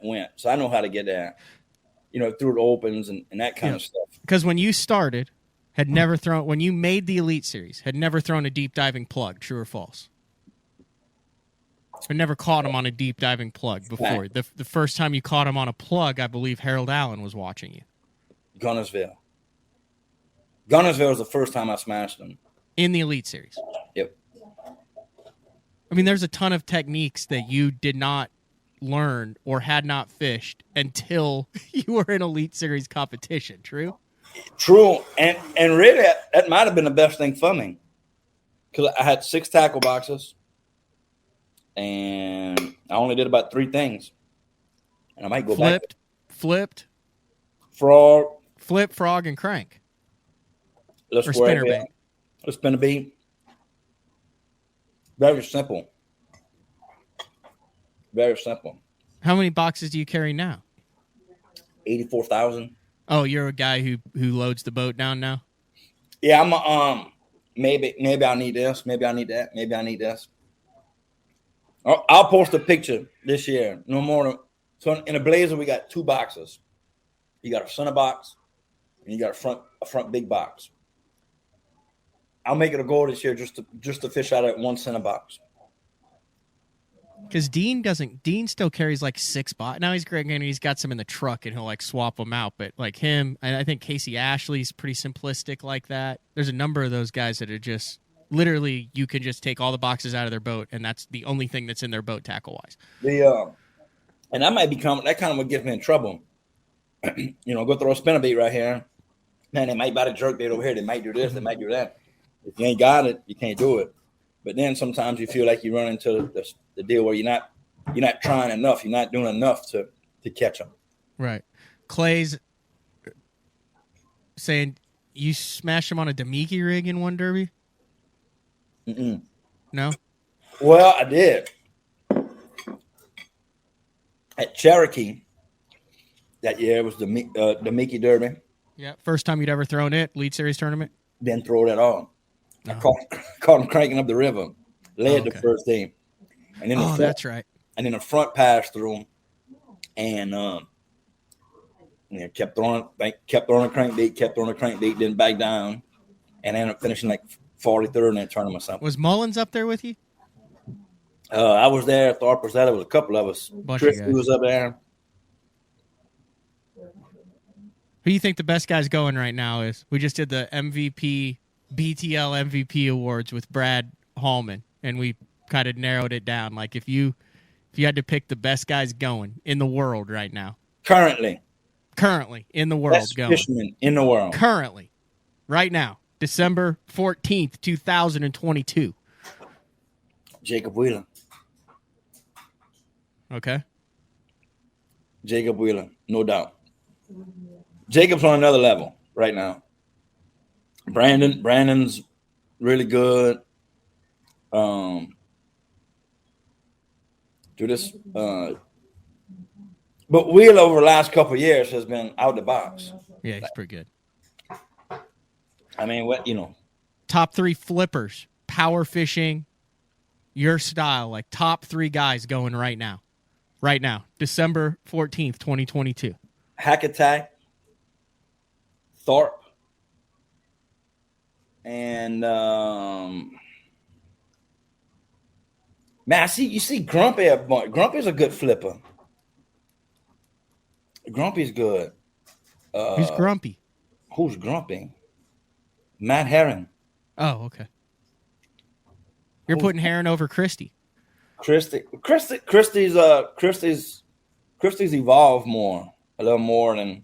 went, so I know how to get there, through the opens and that kind of stuff. Because when you started, when you made the Elite Series, had never thrown a deep diving plug, true or false? I never caught him on a deep diving plug before. The first time you caught him on a plug, I believe Harold Allen was watching you. Gunnersville was the first time I smashed him. in the Elite Series. Yep. I mean, there's a ton of techniques that you did not learn or had not fished until you were in Elite Series competition. True? True. And really, that might have been the best thing for me. Because I had 6 tackle boxes. And I only did about 3 things. And I might go Flipped. Frog. Flip, frog, and crank. Let's or spinnerbait. Let's spinnerbait. Very simple. Very simple. How many boxes do you carry now? 84,000. Oh, you're a guy who loads the boat down now? Yeah, I'm maybe I need this, maybe I need that, maybe I need this. I'll post a picture this year. No more than, so in a Blazer we got 2 boxes. You got a center box and you got a front big box. I'll make it a goal this year just to fish out of one center box. Because Dean still carries like 6 boxes. Now he's great and he's got some in the truck and he'll like swap them out. But like him, and I think Casey Ashley's pretty simplistic like that. There's a number of those guys that are just literally, you can just take all the boxes out of their boat and that's the only thing that's in their boat tackle wise. And that might become, that kind of what gets me in trouble. Go throw a spinnerbait right here. Man, they might buy the jerk bait over here. They might do this, they might do that. If you ain't got it, you can't do it. But then sometimes you feel like you run into the deal where you're not trying enough. You're not doing enough to catch them. Right. Clay's saying you smashed him on a Demiki rig in one derby? Mm-mm. No? Well, I did. At Cherokee that year, it was the Mickey Derby. Yeah. First time you'd ever thrown it, Elite Series tournament? Didn't throw it at all. I caught him cranking up the river. Led the first day. And then that's right. And then the front passed through, and kept throwing a crankbait, didn't back down, and ended up finishing like 43rd in that tournament. Something. Was Mullins up there with you? I was there. Thorpe was there. There was a couple of us. Tristy was up there. Who do you think the best guy's going right now is? We just did the BTL MVP awards with Brad Hallman, and we kind of narrowed it down. Like if you had to pick the best guys going in the world right now. Currently in the world best going. Fisherman in the world. Currently. Right now. December 14th, 2022. Jacob Wheeler. Okay. Jacob Wheeler, no doubt. Jacob's on another level right now. Brandon's really good. But Wheeler over the last couple of years has been out the box. Yeah, he's pretty good. I mean, top 3 flippers, power fishing, your style, like top 3 guys going right now. Right now, December 14th, 2022. Hackattack, Thorpe, and man, you see Grumpy. Grumpy's a good flipper. Grumpy's good. Who's Grumpy? Who's Grumpy? Matt Herron. Oh, okay. You're putting Herron over Christie. Christie's evolved a little more than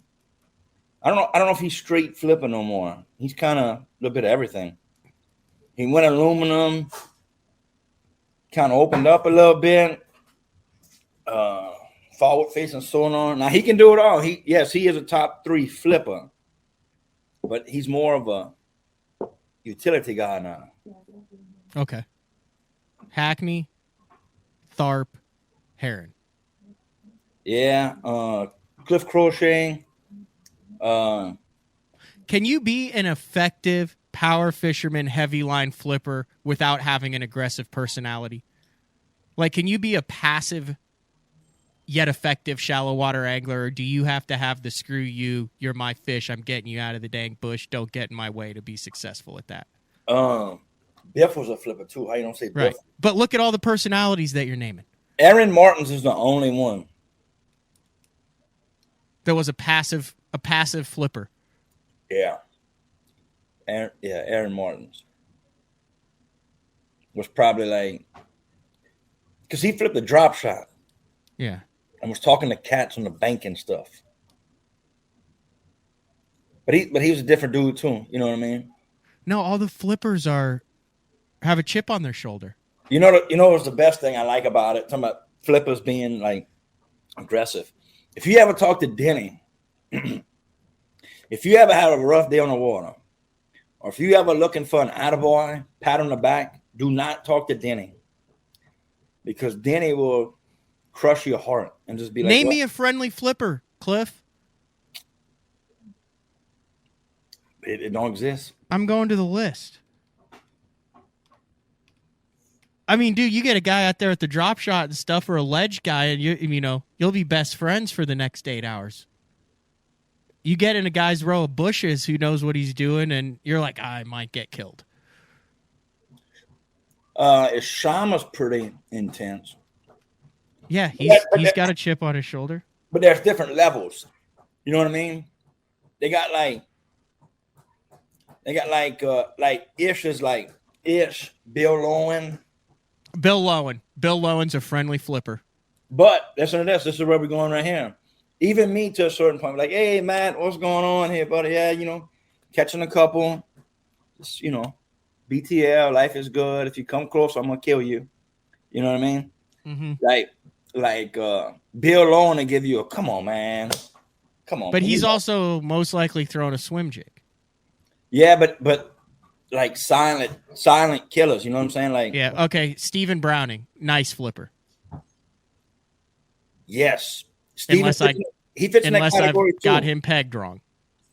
I don't know if he's straight flipping no more. He's kind of a little bit of everything. He went aluminum, kind of opened up a little bit, forward facing sonar. Now he can do it all. He is a top 3 flipper, but he's more of a utility guy now. Okay. Hackney, Tharp, Herron. Yeah. Cliff Crochet. Can you be an effective power fisherman, heavy line flipper without having an aggressive personality? Like, can you be a passive yet effective shallow water angler, or do you have to have the screw you, you're my fish, I'm getting you out of the dang bush, don't get in my way to be successful at that? Biff was a flipper too. How you don't say Biff? Right. But look at all the personalities that you're naming. Aaron Martins is the only one. There was a passive flipper. Yeah. Aaron Martins. was probably like, because he flipped a drop shot. Yeah. And was talking to cats on the bank and stuff. But he was a different dude too. You know what I mean? No, all the flippers have a chip on their shoulder. You know what's the best thing I like about it? Talking about flippers being like aggressive. If you ever talk to Denny, if you ever had a rough day on the water, or if you ever looking for an attaboy, pat on the back, do not talk to Denny. Because Denny will crush your heart and just be like, name me a friendly flipper, Cliff. It don't exist. I'm going to the list. I mean, dude, you get a guy out there at the drop shot and stuff, or a ledge guy, and you'll be best friends for the next 8 hours. You get in a guy's row of bushes who knows what he's doing, and you're like, I might get killed. Shama's pretty intense. Yeah, he's got a chip on his shoulder. But there's different levels. You know what I mean? They got Ish is like Ish, Bill Lowen. Bill Lowen's a friendly flipper. But listen to this. This is where we're going right here. Even me to a certain point, like, hey, Matt, what's going on here, buddy? Yeah, catching a couple. Just, BTL, life is good. If you come close, I'm going to kill you. You know what I mean? Mm-hmm. Like Bill Lowen to give you a, come on, man. Come on. But he's also most likely throwing a swim jig. Yeah, but like silent killers, you know what I'm saying? Like, yeah, okay. Stephen Browning, nice flipper. Yes, unless he fits in that category I've got him pegged wrong.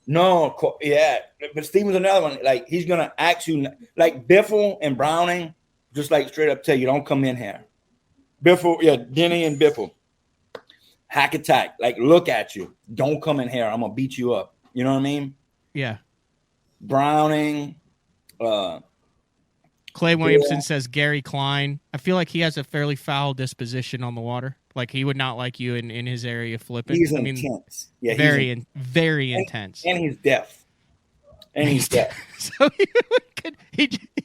No, yeah, but Stephen's another one. Like, he's gonna ask you, like Biffle and Browning, just like straight up tell you, don't come in here. Biffle, yeah, Denny and Biffle, hack attack, like look at you, don't come in here. I'm gonna beat you up. You know what I mean? Yeah. Browning. Clay Williamson says Gary Klein. I feel like he has a fairly foul disposition on the water. Like, he would not like you in his area flipping. He's intense. Yeah, very intense. And he's deaf.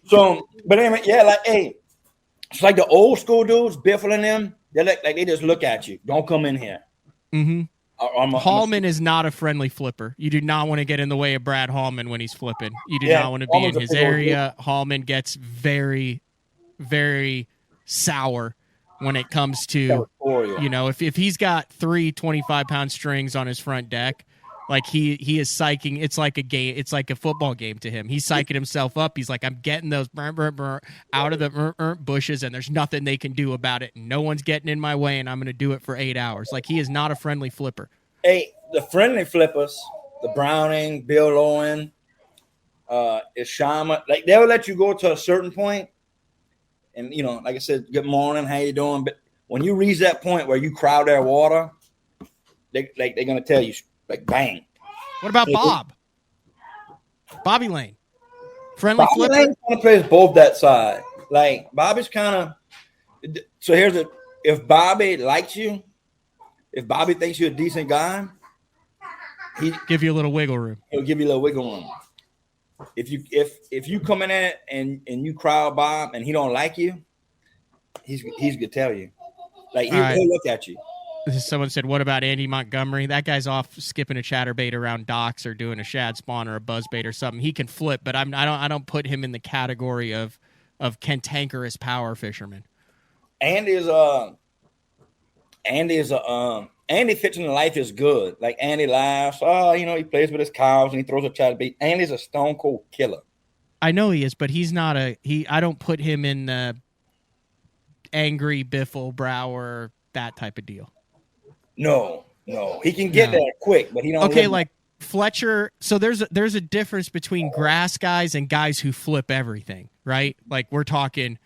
So but anyway, yeah, like, hey, it's like the old school dudes, Biffle and them. They just look at you. Don't come in here. Mm-hmm. Hallman is not a friendly flipper. You do not want to get in the way of Brad Hallman when he's flipping. You do not want to be in his area. Hallman gets very, very sour when it comes to, if he's got 3 25-pound strings on his front deck, like he is psyching. It's like a game. It's like a football game to him. He's psyching himself up. He's like, I'm getting those out of the bushes, and there's nothing they can do about it. No one's getting in my way, and I'm going to do it for 8 hours. Like, he is not a friendly flipper. Hey, the friendly flippers, the Browning, Bill Lowen, Ishama, like, they'll let you go to a certain point, and like I said, good morning, how you doing? But when you reach that point where you crowd their water, they're gonna tell you, like, bang. What about Bob? Bobby Lane, friendly flipper. Lane kind of plays both that side. Like, Bobby's kind of. So if Bobby likes you, if Bobby thinks you're a decent guy, he give you a little wiggle room. He'll give you a little wiggle room. If you come in at it and you crowd Bob and he don't like you, he's gonna tell you. Like, he'll look at you. Someone said, what about Andy Montgomery? That guy's off skipping a chatterbait around docks or doing a shad spawn or a buzzbait or something. He can flip, but I don't put him in the category of cantankerous power fisherman. Andy fits in life is good. Like, Andy laughs. Oh, he plays with his cows and he throws a chatterbait. Andy's a stone cold killer. I know he is, but he's not I don't put him in the angry Biffle, Brower, that type of deal. No, he can get there quick, but he don't. Okay, like Fletcher. So there's a difference between grass guys and guys who flip everything, right? Like, we're talking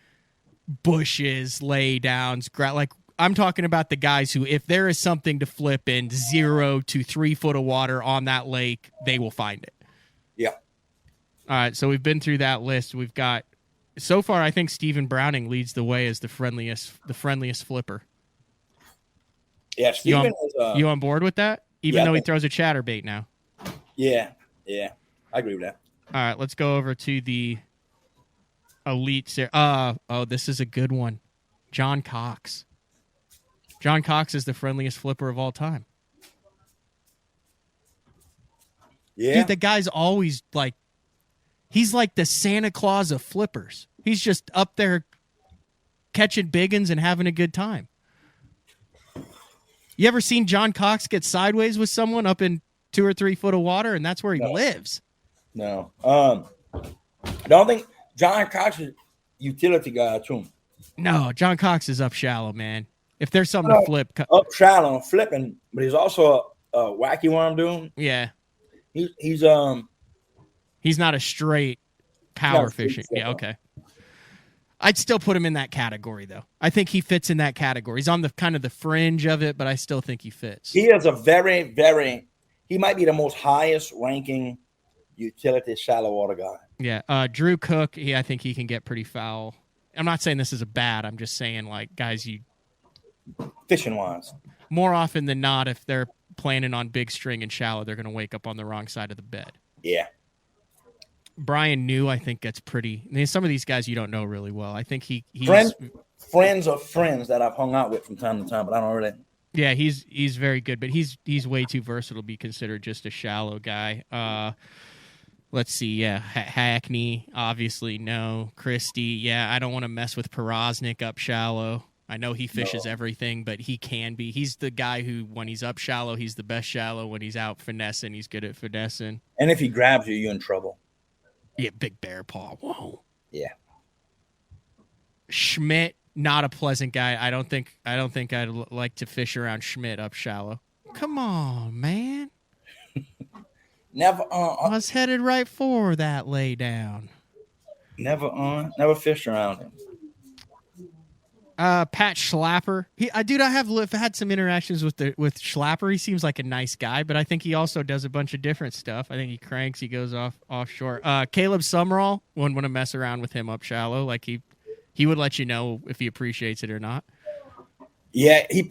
bushes, lay downs, like, I'm talking about the guys who, if there is something to flip in 0 to 3 foot of water on that lake, they will find it. Yeah. All right, so we've been through that list. We've got, so far, I think Stephen Browning leads the way as the friendliest flipper. Yeah, Stephen you on board with that? Even though he throws a chatterbait now. Yeah, I agree with that. All right, let's go over to the Elite series. This is a good one. John Cox. John Cox is the friendliest flipper of all time. Yeah. Dude, the guy's always like, he's like the Santa Claus of flippers. He's just up there catching big uns and having a good time. You ever seen John Cox get sideways with someone up in 2 or 3 foot of water, and that's where he lives? No. I don't think John Cox is a utility guy too. No, John Cox is up shallow, man. If there's something to flip. Up shallow and flipping, but he's also a wacky worm dude. Yeah. He's not a straight power fishing. Yeah, okay. I'd still put him in that category, though. I think he fits in that category. He's on the kind of the fringe of it, but I still think he fits. He is a very, very. He might be the most highest ranking utility shallow water guy. Yeah, Drew Cook. I think he can get pretty foul. I'm not saying this is a bad. I'm just saying, like, guys, you fishing wise, more often than not, if they're planning on big string and shallow, they're going to wake up on the wrong side of the bed. Yeah. Brian New, I think gets pretty. I mean, some of these guys you don't know really well. I think he's friends of friends that I've hung out with from time to time, but I don't really. Yeah, he's very good, but he's way too versatile to be considered just a shallow guy. Let's see, yeah, Hackney, obviously no. Christie, yeah, I don't want to mess with Porosnik up shallow. I know he fishes everything, but he can be. He's the guy who, when he's up shallow, he's the best shallow. When he's out finessing, he's good at finessing. And if he grabs you, you're in trouble. Yeah, big bear paw. Whoa. Yeah. Schmidt, not a pleasant guy. I don't think I'd like to fish around Schmidt up shallow. Come on, man. Never. I was headed right for that lay down. Never fished around him. Pat Schlapper. I've had some interactions with Schlapper. He seems like a nice guy, but I think he also does a bunch of different stuff. I think he cranks. He goes offshore. Caleb Summerall. Wouldn't want to mess around with him up shallow. Like he would let you know if he appreciates it or not. Yeah, he's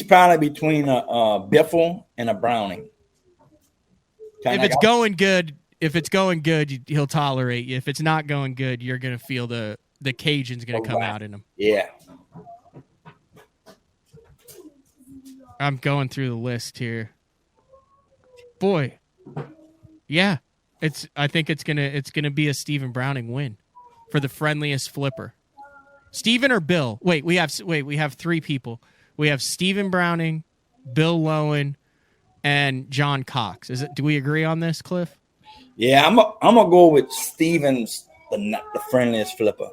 probably between a Biffle and a Browning. If it's going good, he'll tolerate you. If it's not going good, you're gonna feel the Cajun's going to come out in him. Yeah. I'm going through the list here. Boy. Yeah. I think it's going to be a Stephen Browning win for the friendliest flipper. Stephen or Bill? We have 3 people. We have Stephen Browning, Bill Lowen, and John Cox. Do we agree on this, Cliff? Yeah, I'm gonna go with Stephen's the friendliest flipper.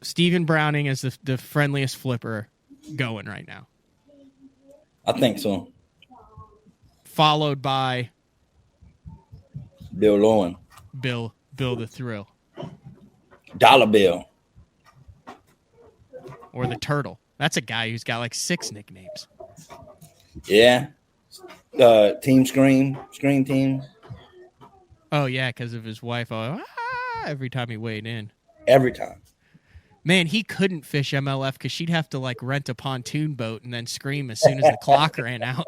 Stephen Browning is the friendliest flipper going right now. I think so. Followed by Bill Lowen. Bill the Thrill. Dollar Bill. Or the Turtle. That's a guy who's got like 6 nicknames. Yeah. Team Scream Team. Oh, yeah, because of his wife. Every time he weighed in. Every time. Man, he couldn't fish MLF because she'd have to like rent a pontoon boat and then scream as soon as the clock ran out.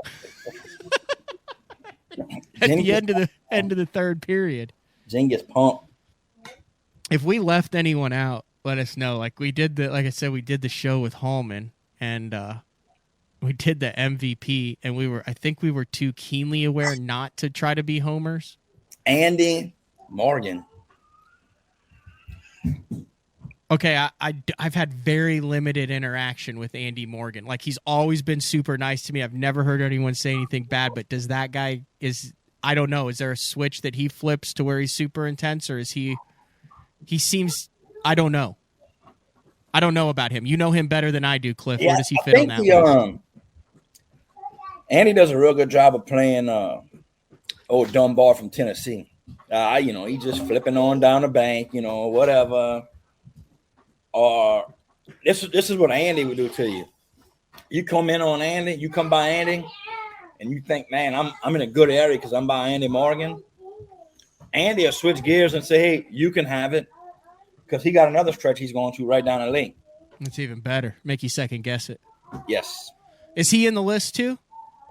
At the end of the third period. Jen gets pumped. If we left anyone out, let us know. Like I said, we did the show with Hallman and we did the MVP, and I think we were too keenly aware not to try to be homers. Andy Morgan. Okay, I've had very limited interaction with Andy Morgan. Like, he's always been super nice to me. I've never heard anyone say anything bad, but does that guy I don't know, is there a switch that he flips to where he's super intense, or is he seems, I don't know. I don't know about him. You know him better than I do, Cliff. Where does he fit on that list? Andy does a real good job of playing old Dunbar from Tennessee. He's just flipping on down the bank, whatever. Or this is what Andy would do to you. You come in on Andy, you come by Andy, and you think, man, I'm in a good area because I'm by Andy Morgan. Andy will switch gears and say, hey, you can have it, because he got another stretch he's going to right down the lane. That's even better. Make you second guess it. Yes. Is he in the list too?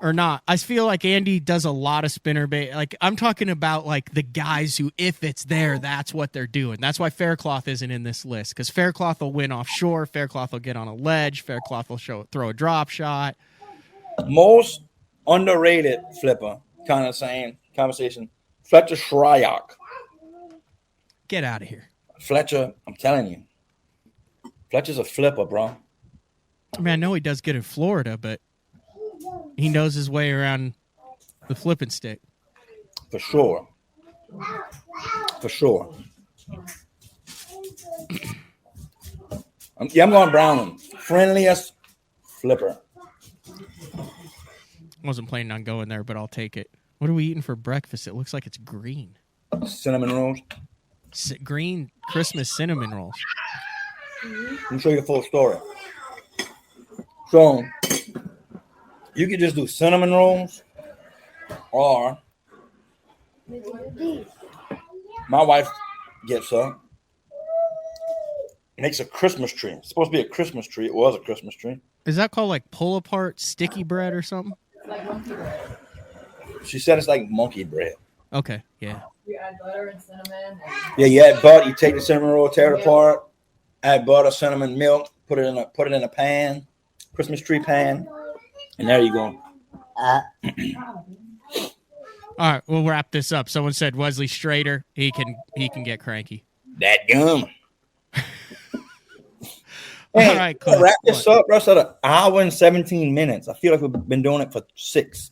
or not. I feel like Andy does a lot of spinnerbait. Like I'm talking about like the guys who, if it's there, that's what they're doing. That's why Faircloth isn't in this list, because Faircloth will win offshore. Faircloth will get on a ledge. Faircloth will throw a drop shot. Most underrated flipper conversation. Fletcher Shryock. Get out of here. Fletcher, I'm telling you. Fletcher's a flipper, bro. I mean, I know he does good in Florida, but he knows his way around the flipping stick. For sure. For sure. I'm going Brown. Friendliest flipper. Wasn't planning on going there, but I'll take it. What are we eating for breakfast? It looks like it's green. Cinnamon rolls. Green Christmas cinnamon rolls. Let me show you the full story. So, you could just do cinnamon rolls, or my wife gets up, makes a Christmas tree. It's supposed to be a Christmas tree. It was a Christmas tree. Is that called like pull apart sticky bread or something? Like monkey bread. She said it's like monkey bread. Okay, yeah. You add butter and cinnamon. Yeah, you add butter. You take the cinnamon roll, tear it apart, add butter, cinnamon, milk, put it in a pan, Christmas tree pan, and there you go. All right, we'll wrap this up. Someone said Wesley Strader. He can get cranky. That gum. All right, cool. Wrap this up, bro. So an hour and 17 minutes. I feel like we've been doing it for 6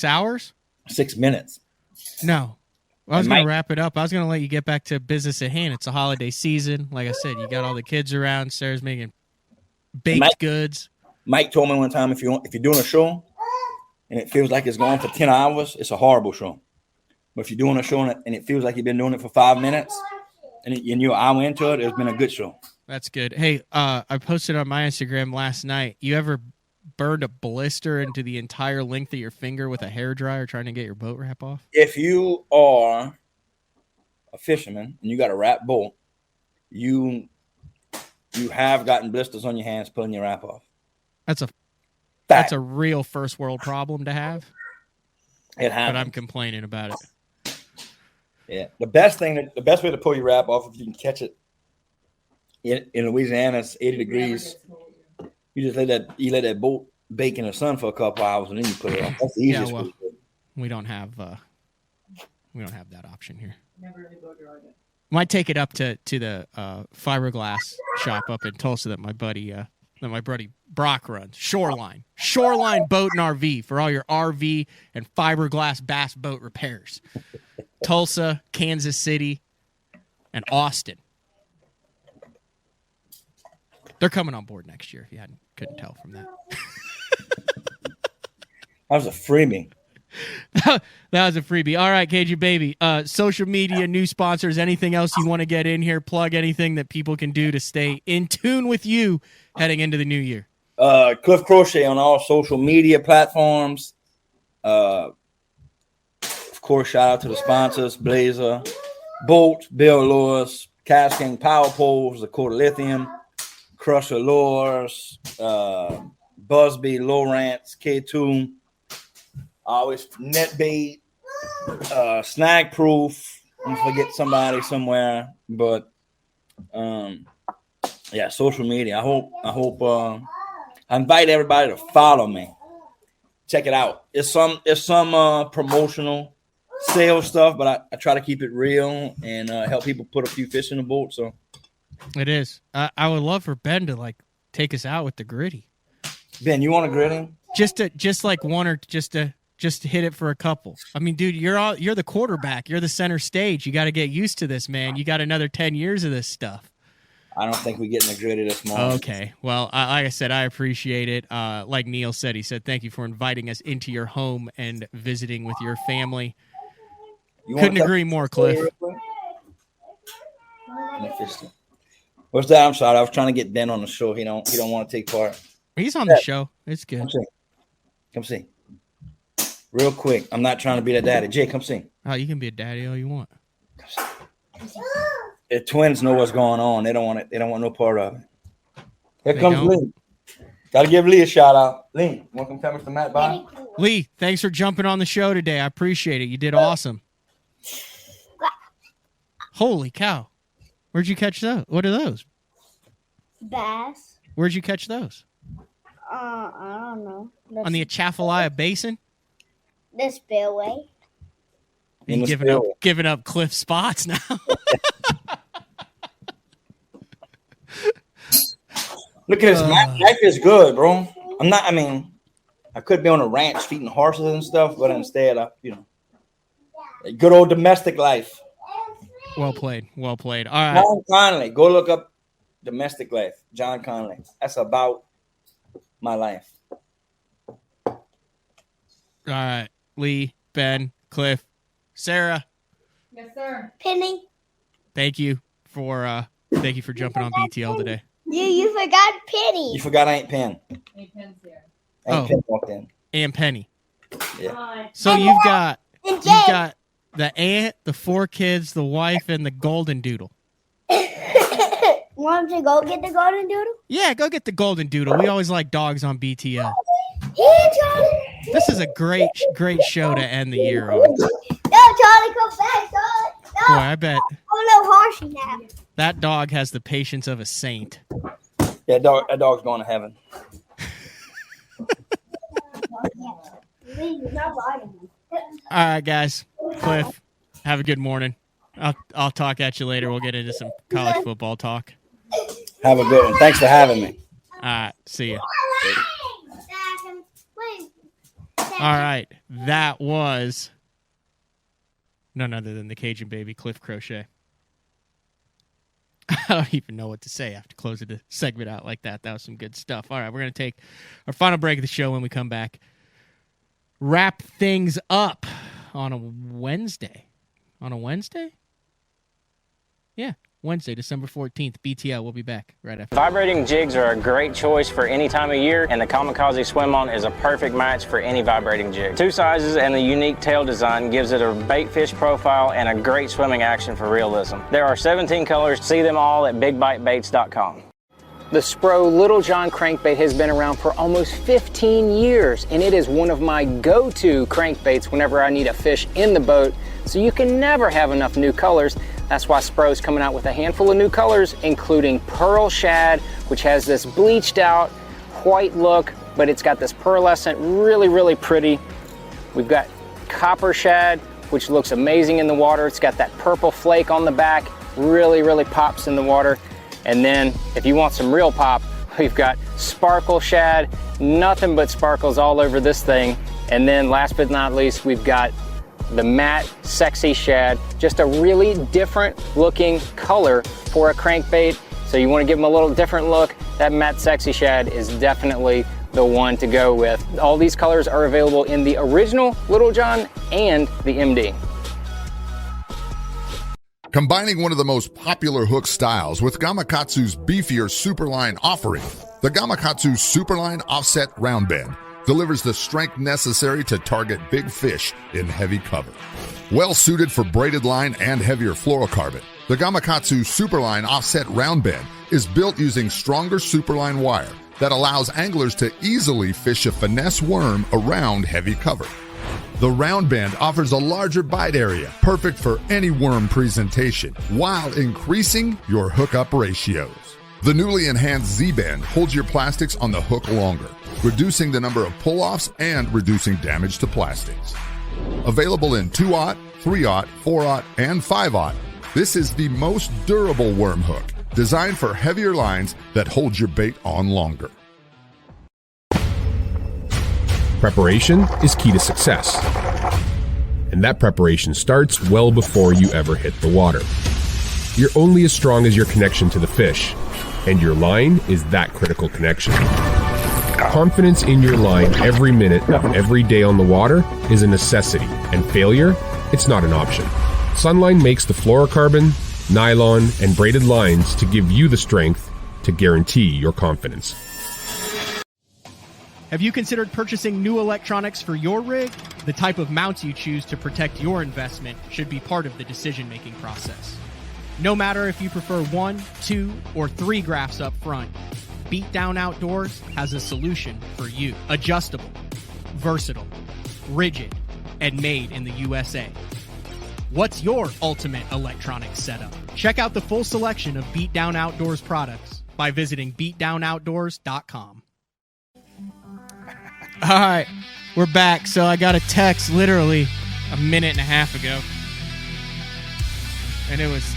hours. 6 minutes. No, I was going to wrap it up. I was going to let you get back to business at hand. It's a holiday season. Like I said, you got all the kids around. Sarah's making baked goods. Mike told me one time, if you're doing a show and it feels like it's going for 10 hours, it's a horrible show. But if you're doing a show and it feels like you've been doing it for 5 minutes and you're an hour into it, it's been a good show. That's good. Hey, I posted on my Instagram last night. You ever burned a blister into the entire length of your finger with a hairdryer trying to get your boat wrap off? If you are a fisherman and you got a wrap boat, you have gotten blisters on your hands pulling your wrap off. That's a real first world problem to have. It happens. But I'm complaining about it. Yeah. The best way to pull your wrap off, if you can catch it in Louisiana, it's 80 degrees. You just let that boat bake in the sun for a couple hours and then you put it on. That's the easiest way. We don't have that option here. Never really boat dried it. Might take it up to the fiberglass shop up in Tulsa that my buddy Brock runs. Shoreline Boat and RV for all your RV and fiberglass bass boat repairs. Tulsa, Kansas City, and Austin. They're coming on board next year. If you couldn't tell from that. That was a freebie. That was a freebie. All right, KG Baby. Social media, new sponsors, anything else you want to get in here? Plug anything that people can do to stay in tune with you heading into the new year. Cliff Crochet on all social media platforms. Of course, shout out to the sponsors: Blazer, Bolt, Bill Lewis, Casking Power Poles, Dakota Lithium, Crusher Lures, Busby, Lowrance, K2. Always net bait, snag proof. I'm gonna forget somebody somewhere, but yeah, social media. I invite everybody to follow me. Check it out. It's some promotional sales stuff, but I try to keep it real and help people put a few fish in the boat. So it is. I would love for Ben to take us out with the gritty. Ben, you want to grit him? Just to hit it for a couple. I mean, dude, you're the quarterback. You're the center stage. You got to get used to this, man. You got another 10 years of this stuff. I don't think we're getting the gritty this morning. Okay. Well, like I said, I appreciate it. Like Neil said, he said, thank you for inviting us into your home and visiting with your family. Couldn't agree more, Cliff. What's that? I'm sorry. I was trying to get Ben on the show. He don't want to take part. He's on the show. It's good. Come see. Real quick. I'm not trying to be that daddy. Jay, come see. Oh, you can be a daddy all you want. The twins know what's going on. They don't want it. They don't want no part of it. Here comes Lee. Gotta give Lee a shout out. Lee, want to come tell Mr. Matt bye? Lee, thanks for jumping on the show today. I appreciate it. You did awesome. Holy cow. Where'd you catch those? What are those? Bass. Where'd you catch those? I don't know. On the Atchafalaya Basin? The spillway. In You the giving up cliff spots now. Look at this. Life is good, bro. I could be on a ranch feeding horses and stuff, but instead, a good old domestic life. Well played. Well played. All right. John Conley. Go look up domestic life. John Conley. That's about my life. All right. Lee, Ben, Cliff, Sarah. Yes, sir. Penny. Thank you for jumping on BTL today. You forgot Penny. You forgot Aunt Penn. Any pins here? Aunt Penn walked in. And Penny. Yeah. So you've got And the aunt, the 4 kids, the wife, and the golden doodle. Want to go get the golden doodle? Yeah, go get the golden doodle. We always like dogs on BTL. Here, Charlie. This is a great show to end the year on. No, Charlie, come back, Charlie. No. Boy, I bet I'm a little harshy now. that dog has the patience of a saint. Yeah, that dog's going to heaven. All right, guys. Cliff, have a good morning. I'll talk at you later. We'll get into some college football talk. Have a good one. Thanks for having me. All right, see you. All right, that was none other than the Cajun baby, Cliff Crochet. I don't even know what to say after closing the segment out like that. That was some good stuff. All right, we're going to take our final break of the show when we come back. Wrap things up on a Wednesday. On a Wednesday? Yeah, Wednesday, December 14th. BTL, we'll be back right after. Vibrating jigs are a great choice for any time of year, and the Kamikaze Swim-On is a perfect match for any vibrating jig. 2 sizes and the unique tail design gives it a bait fish profile and a great swimming action for realism. There are 17 colors. See them all at bigbitebaits.com. The Spro Little John crankbait has been around for almost 15 years, and it is one of my go-to crankbaits whenever I need a fish in the boat, so you can never have enough new colors. That's why Spro's coming out with a handful of new colors, including Pearl Shad, which has this bleached out white look, but it's got this pearlescent, really, really pretty. We've got Copper Shad, which looks amazing in the water. It's got that purple flake on the back, really, really pops in the water. And then if you want some real pop, we've got Sparkle Shad, nothing but sparkles all over this thing. And then last but not least, we've got the matte Sexy Shad, just a really different looking color for a crankbait. So you want to give them a little different look, that matte Sexy Shad is definitely the one to go with. All these colors are available in the original Little John and the MD. Combining one of the most popular hook styles with Gamakatsu's beefier Superline offering, the Gamakatsu Superline Offset Round Bend delivers the strength necessary to target big fish in heavy cover. Well suited for braided line and heavier fluorocarbon, the Gamakatsu Superline Offset Round Bend is built using stronger Superline wire that allows anglers to easily fish a finesse worm around heavy cover. The round bend offers a larger bite area, perfect for any worm presentation, while increasing your hookup ratios. The newly enhanced Z-bend holds your plastics on the hook longer, reducing the number of pull-offs and reducing damage to plastics. Available in 2/0, 3/0, 4/0, and 5/0, this is the most durable worm hook, designed for heavier lines that hold your bait on longer. Preparation is key to success. And that preparation starts well before you ever hit the water. You're only as strong as your connection to the fish, and your line is that critical connection. Confidence in your line every minute of every day on the water is a necessity, and failure, it's not an option. Sunline makes the fluorocarbon, nylon, and braided lines to give you the strength to guarantee your confidence. Have you considered purchasing new electronics for your rig? The type of mounts you choose to protect your investment should be part of the decision-making process. No matter if you prefer 1, 2, or 3 graphs up front, Beatdown Outdoors has a solution for you. Adjustable, versatile, rigid, and made in the USA. What's your ultimate electronic setup? Check out the full selection of Beatdown Outdoors products by visiting beatdownoutdoors.com. All right, we're back. So I got a text literally a minute and a half ago, and it was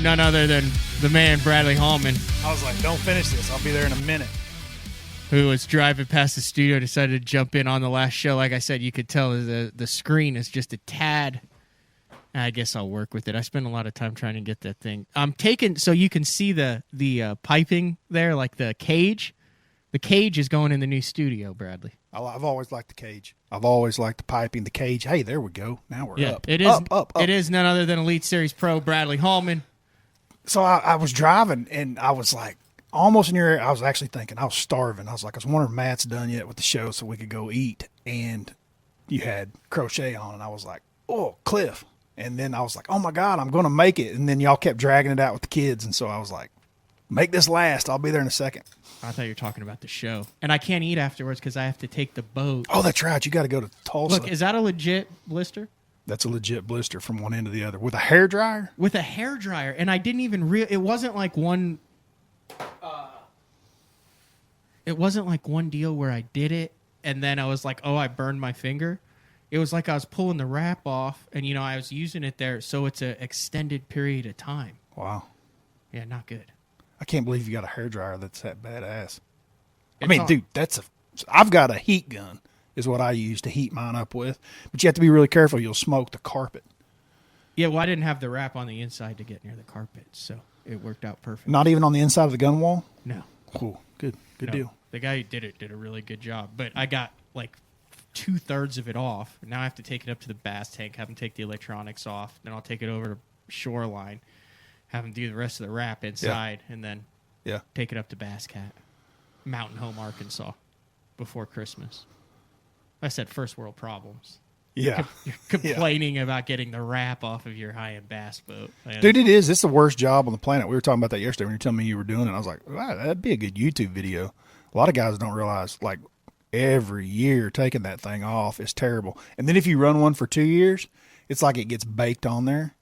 none other than the man Bradley Hallman. I was like, don't finish this. I'll be there in a minute. Who was driving past the studio, decided to jump in on the last show. Like I said, you could tell the screen is just a tad. I guess I'll work with it. I spent a lot of time trying to get that thing. I'm taking so you can see the piping there, like the cage. The cage is going in the new studio, Bradley. I've always liked the cage. I've always liked the piping, the cage. Hey, there we go. Now we're up. It is up. It is none other than Elite Series Pro Bradley Hallman. So I was driving, and I was like, almost near. I was actually thinking I was starving. I was wondering if Matt's done yet with the show so we could go eat. And you had Crochet on, and I was like, oh, Cliff. And then I was like, oh, my God, I'm going to make it. And then y'all kept dragging it out with the kids. And so I was like, make this last. I'll be there in a second. I thought you were talking about the show. And I can't eat afterwards because I have to take the boat. Oh, that's right. You got to go to Tulsa. Look, is that a legit blister? That's a legit blister from one end to the other. With a hairdryer? With a hairdryer. And I didn't even it wasn't like one... it wasn't like one deal where I did it and then I was like, oh, I burned my finger. It was like I was pulling the wrap off, and, I was using it there, so it's an extended period of time. Wow. Yeah, not good. I can't believe you got a hairdryer that's that badass. Dude, I've got a heat gun is what I use to heat mine up with, but you have to be really careful. You'll smoke the carpet. Yeah, well, I didn't have the wrap on the inside to get near the carpet, so it worked out perfect. Not even on the inside of the gun wall? No. Cool. Good deal. The guy who did it did a really good job, but I got, 2/3 of it off. Now I have to take it up to the bass tank, have him take the electronics off. Then I'll take it over to Shoreline, have him do the rest of the wrap inside, and then take it up to Bass Cat, Mountain Home, Arkansas, before Christmas. I said first world problems. Yeah. You're complaining about getting the wrap off of your high-end bass boat. Dude, it is. It's the worst job on the planet. We were talking about that yesterday when you were telling me you were doing it. I was like, wow, that'd be a good YouTube video. A lot of guys don't realize, every year taking that thing off is terrible. And then if you run one for 2 years, it's like it gets baked on there.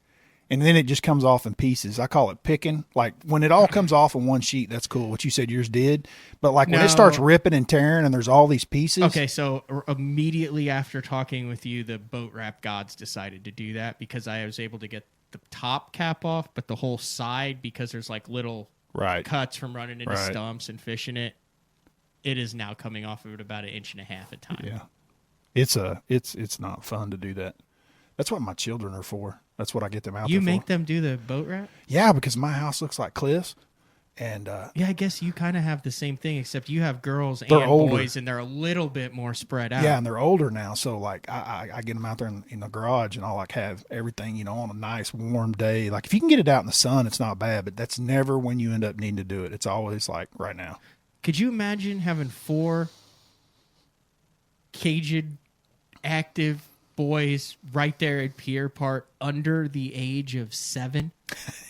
And then it just comes off in pieces. I call it picking. When it all comes off in one sheet, that's cool. What you said yours did. But when it starts ripping and tearing and there's all these pieces. Okay, so immediately after talking with you, the boat wrap gods decided to do that because I was able to get the top cap off, but the whole side, because there's little cuts from running into stumps and fishing it. It is now coming off of it about 1.5 inches at a time. Yeah, it's not fun to do that. That's what my children are for. That's what I get them out there for. You make them do the boat wrap? Yeah, because my house looks like Cliff's. And yeah, I guess you kind of have the same thing, except you have girls and older. Boys, and they're a little bit more spread out. Yeah, and they're older now, so I get them out there in the garage, and I'll have everything, on a nice warm day. If you can get it out in the sun, it's not bad, but that's never when you end up needing to do it. It's always right now. Could you imagine having 4 caged, active boys right there at Pier Park under the age of 7?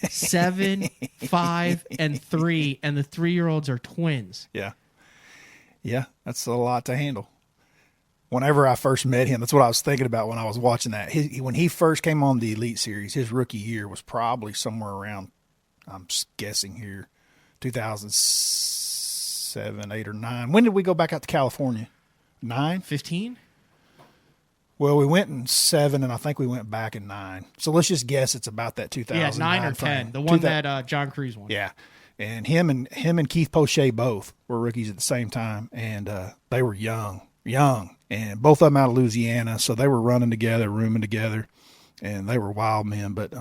7, 5, and 3, and the 3-year-olds are twins. Yeah. Yeah, that's a lot to handle. Whenever I first met him, that's what I was thinking about when I was watching that. When he first came on the Elite Series, his rookie year was probably somewhere around, I'm guessing here, 2007, 8, or 9. When did we go back out to California? 9? 15? Well, we went in 7, and I think we went back in 9. So let's just guess it's about that 2009. Yeah, 9 or 10. The one that John Cruz won. Yeah, and him and Keith Poche both were rookies at the same time, and they were young, and both of them out of Louisiana, so they were running together, rooming together, and they were wild men, but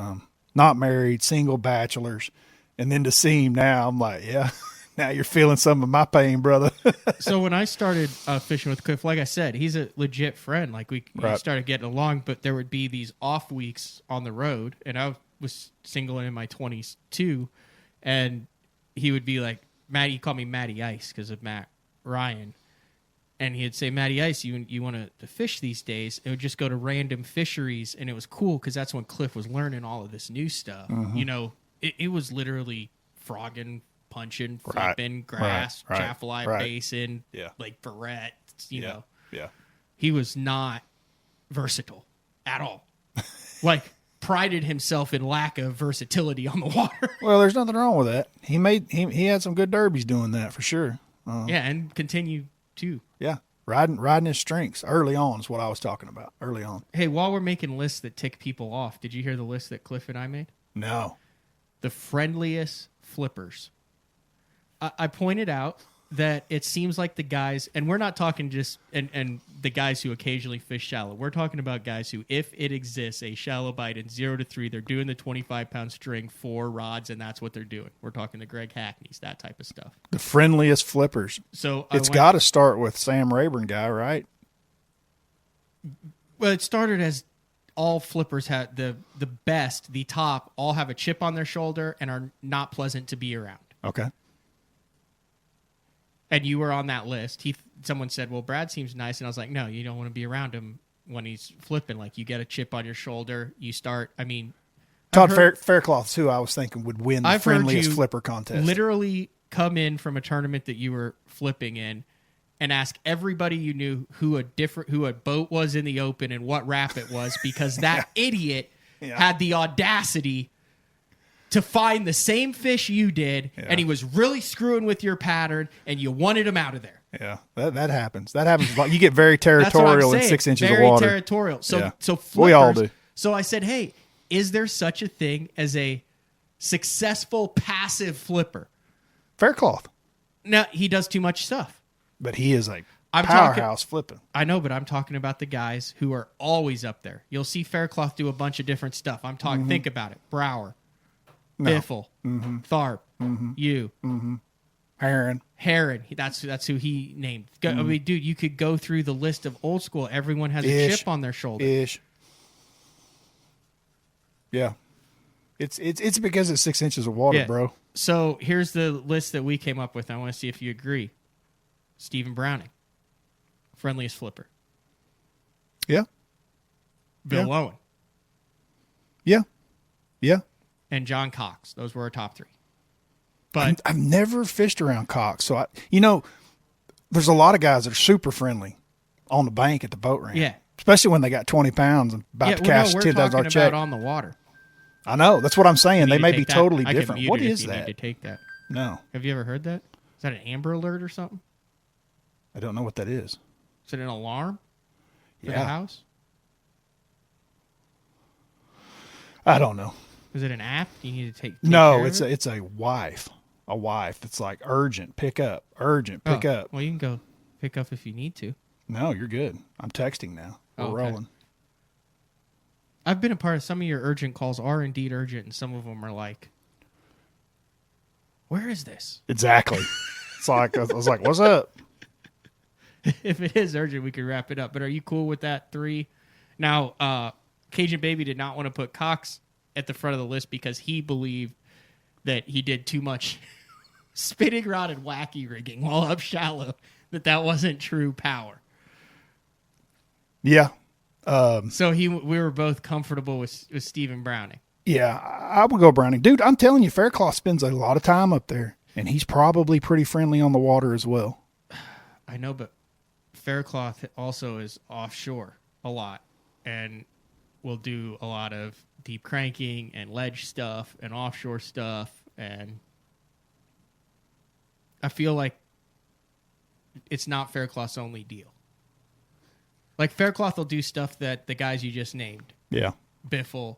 not married, single bachelors. And then to see him now, I'm like, yeah. Now you're feeling some of my pain, brother. So when I started fishing with Cliff, like I said, he's a legit friend. We started getting along, but there would be these off weeks on the road, and I was single and in my 20s too, and he would be like, Matt, he called me Matty Ice because of Matt Ryan, and he'd say, Matty Ice, you want to fish these days? It would just go to random fisheries, and it was cool because that's when Cliff was learning all of this new stuff. Mm-hmm. It was literally frogging punching, Right. flipping, grass, Right. Chaffalite Right. Basin, Yeah. like barrette, you know. Yeah. He was not versatile at all. Like, prided himself in lack of versatility on the water. Well, there's nothing wrong with that. He had some good derbies doing that for sure. Yeah, and continue to. Yeah. Riding his strengths early on is what I was talking about. Early on. Hey, while we're making lists that tick people off, did you hear the list that Cliff and I made? No. The friendliest flippers. I pointed out that it seems like the guys, and we're not talking just and the guys who occasionally fish shallow. We're talking about guys who, if it exists, a shallow bite in 0 to 3, they're doing the 25-pound string, 4 rods, and that's what they're doing. We're talking the Greg Hackneys, that type of stuff. The friendliest flippers. So it's got to start with Sam Rayburn guy, right? Well, it started as all flippers had the best, the top, all have a chip on their shoulder and are not pleasant to be around. Okay. And you were on that list. Someone said, well, Brad seems nice. And I was like, no, you don't want to be around him when he's flipping. Like, you get a chip on your shoulder. You start, I mean. Todd Faircloth's who I was thinking would win the friendliest flipper contest. Literally come in from a tournament that you were flipping in and ask everybody you knew who a boat was in the open and what wrap it was, because that idiot had the audacity to find the same fish you did, and he was really screwing with your pattern, and you wanted him out of there. Yeah, that happens. That happens. You get very territorial in 6 inches of water. Very territorial. So flippers, we all do. So I said, hey, is there such a thing as a successful passive flipper? Faircloth. No, he does too much stuff. But he is a powerhouse flipping. I know, but I'm talking about the guys who are always up there. You'll see Faircloth do a bunch of different stuff. I'm talking. Think about it: Brower, Biffle, Tharp, you, Heron. That's who he named. I mean, dude, you could go through the list of old school. Everyone has a chip on their shoulder. Yeah, it's because it's 6 inches of water, bro. So here's the list that we came up with. I want to see if you agree. Stephen Browning, friendliest flipper. Yeah. Bill Owen. Yeah. And John Cox. Those were our top 3. But I've never fished around Cox, so there's a lot of guys that are super friendly on the bank at the boat ramp. Yeah. Especially when they got 20 pounds and about to cash we're $10,000 talking check. about on the water. I know. That's what I'm saying. They may be totally I different. What is that? You need to take that. No. Have you ever heard that? Is that an Amber Alert or something? I don't know what that is. Is it an alarm for the Yeah. house? I don't know. Is it an app you need to take No, care it's of it? it's a wife. A wife that's like urgent, pick up, urgent, pick up. Well, you can go pick up if you need to. No, you're good. I'm texting now. We're rolling. I've been a part of some of your urgent calls are indeed urgent, and some of them are like, where is this? Exactly. It's like, I was like, what's up? If it is urgent, we could wrap it up. But are you cool with that 3? Now, Cajun Baby did not want to put Cox at the front of the list because he believed that he did too much spinning rod and wacky rigging while up shallow, that wasn't true power. Yeah. So we were both comfortable with Stephen Browning. Yeah, I would go Browning. Dude, I'm telling you, Faircloth spends a lot of time up there, and he's probably pretty friendly on the water as well. I know, but Faircloth also is offshore a lot and will do a lot of deep cranking and ledge stuff and offshore stuff. And I feel like it's not Faircloth's only deal. Like, Faircloth will do stuff that the guys you just named. Yeah. Biffle,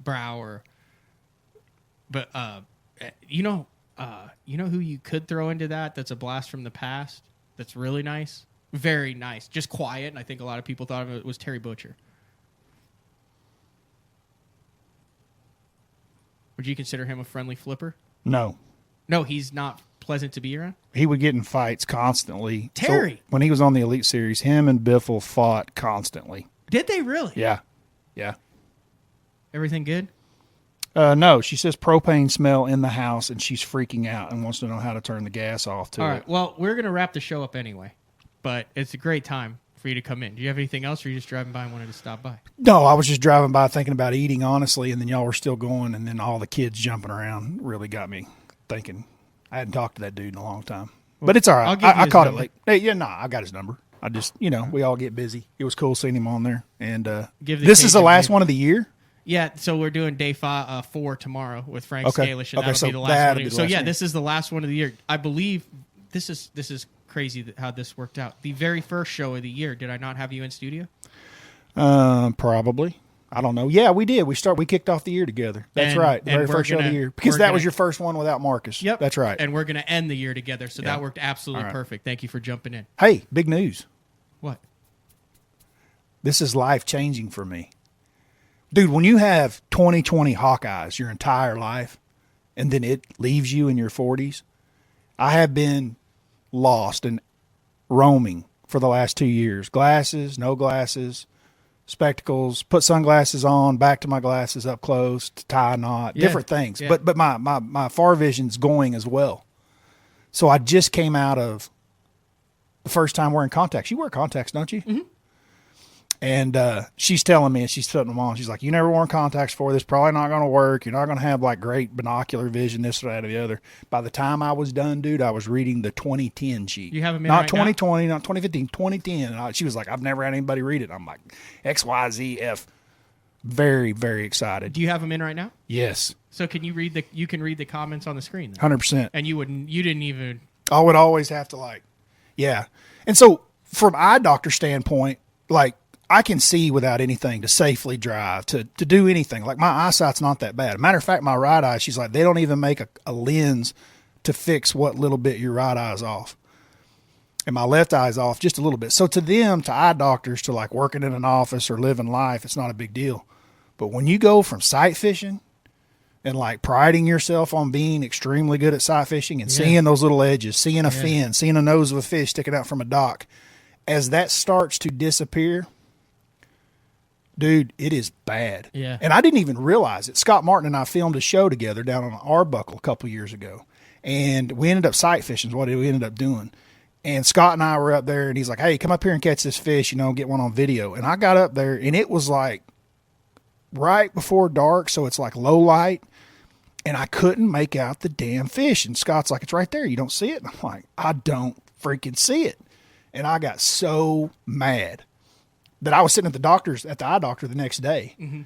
Brower. But, you know who you could throw into that's a blast from the past? That's really nice? Very nice. Just quiet, and I think a lot of people thought of it was Terry Butcher. Would you consider him a friendly flipper? No. No, he's not pleasant to be around? He would get in fights constantly. Terry! So when he was on the Elite Series, him and Biffle fought constantly. Did they really? Yeah. Everything good? No, she says propane smell in the house, and she's freaking out and wants to know how to turn the gas off to All it. right, well, we're going to wrap the show up anyway, but it's a great time for you to come in. Do you have anything else, or are you just driving by and wanted to stop by? No, I was just driving by thinking about eating, honestly, and then y'all were still going, and then all the kids jumping around really got me thinking I hadn't talked to that dude in a long time. But it's all right. I caught it late. Hey, yeah, I got his number. I just, we all get busy. It was cool seeing him on there. And this is the last one of the year? Yeah, so we're doing day 4 tomorrow with Frank Scalish, and that'll be the last one. Of the year. So yeah, this is the last one of the year. I believe this is crazy how this worked out. The very first show of the year, did I not have you in studio? Probably. I don't know. Yeah, we did. We kicked off the year together. That's right. The very first show of the year. Because that was your first one without Marcus. Yep. That's right. And we're going to end the year together, so that worked absolutely perfect. Thank you for jumping in. Hey, big news. What? This is life-changing for me. Dude, when you have 20/20 Hawkeyes your entire life, and then it leaves you in your 40s, I have been lost and roaming for the last 2 years. Glasses, no glasses, spectacles, put sunglasses on, back to my glasses up close, to tie a knot, different things. Yeah. But my far vision's going as well. So I just came out of the first time wearing contacts. You wear contacts, don't you? Mm-hmm. And she's telling me, and she's putting them on, she's like, you never worn contacts before. This probably not going to work. You're not going to have like great binocular vision, this or that or the other. By the time I was done, dude, I was reading the 2010 sheet. You have them in not right 2020, now? not 2015, 2010. And she was like, I've never had anybody read it. I'm like, XYZF. Very, very excited. Do you have them in right now? Yes. So can you read the comments on the screen then? 100%. And you didn't even. I would always have to yeah. And so from eye doctor standpoint, I can see without anything to safely drive, to do anything. Like, my eyesight's not that bad. Matter of fact, my right eye, she's like, they don't even make a lens to fix what little bit your right eye's off. And my left eye's off just a little bit. So to them, to eye doctors, to like working in an office or living life, it's not a big deal. But when you go from sight fishing and like priding yourself on being extremely good at sight fishing and seeing those little edges, seeing a fin, seeing a nose of a fish sticking out from a dock, as that starts to disappear, dude, it is bad. Yeah. And I didn't even realize it. Scott Martin and I filmed a show together down on Arbuckle a couple years ago. And we ended up sight fishing is what we ended up doing. And Scott and I were up there, and he's like, hey, come up here and catch this fish, get one on video. And I got up there, and it was like right before dark, so it's like low light. And I couldn't make out the damn fish. And Scott's like, it's right there. You don't see it? And I'm like, I don't freaking see it. And I got so mad that I was sitting at the eye doctor the next day. Mm-hmm.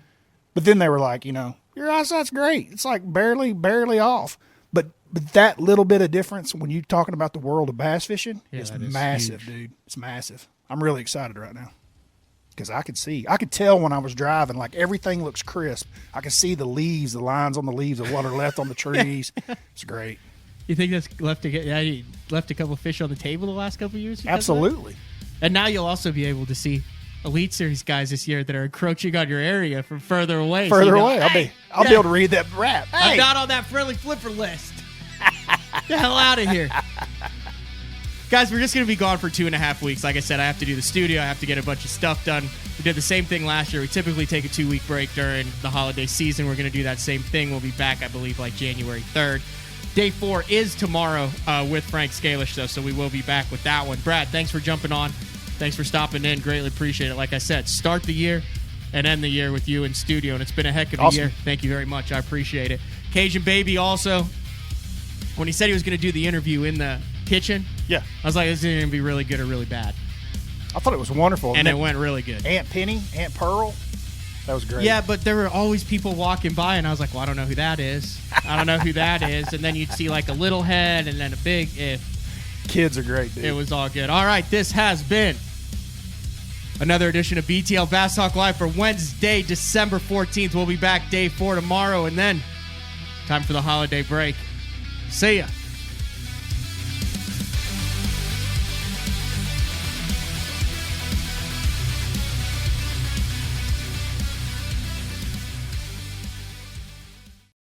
But then they were like, your eyesight's great. It's like barely off. But that little bit of difference when you're talking about the world of bass fishing is massive, dude. It's massive. I'm really excited right now because I could tell when I was driving, like everything looks crisp. I can see the leaves, the lines on the leaves of what are left on the trees. It's great. You think that's you left a couple of fish on the table the last couple of years? Absolutely. And now you'll also be able to see Elite Series guys this year that are encroaching on your area from further away. I'll be able to read that rap. I'm not on that friendly flipper list. Get the hell out of here. Guys, we're just going to be gone for 2.5 weeks. Like I said, I have to do the studio. I have to get a bunch of stuff done. We did the same thing last year. We typically take a 2-week break during the holiday season. We're going to do that same thing. We'll be back, I believe, like January 3rd. Day 4 is tomorrow with Frank Scalish, though, so we will be back with that one. Brad, thanks for jumping on. Thanks for stopping in. Greatly appreciate it. Like I said, start the year and end the year with you in studio, and it's been a heck of a year. Thank you very much. I appreciate it. Cajun Baby also, when he said he was going to do the interview in the kitchen, I was like, this is going to be really good or really bad. I thought it was wonderful. And it went really good. Aunt Penny, Aunt Pearl, that was great. Yeah, but there were always people walking by, and I was like, well, I don't know who that is. I don't know who that is. And then you'd see like a little head and then a big Kids are great, dude. It was all good. All right, this has been another edition of BTL Bass Talk Live for Wednesday, December 14th. We'll be back day 4 tomorrow, and then time for the holiday break. See ya.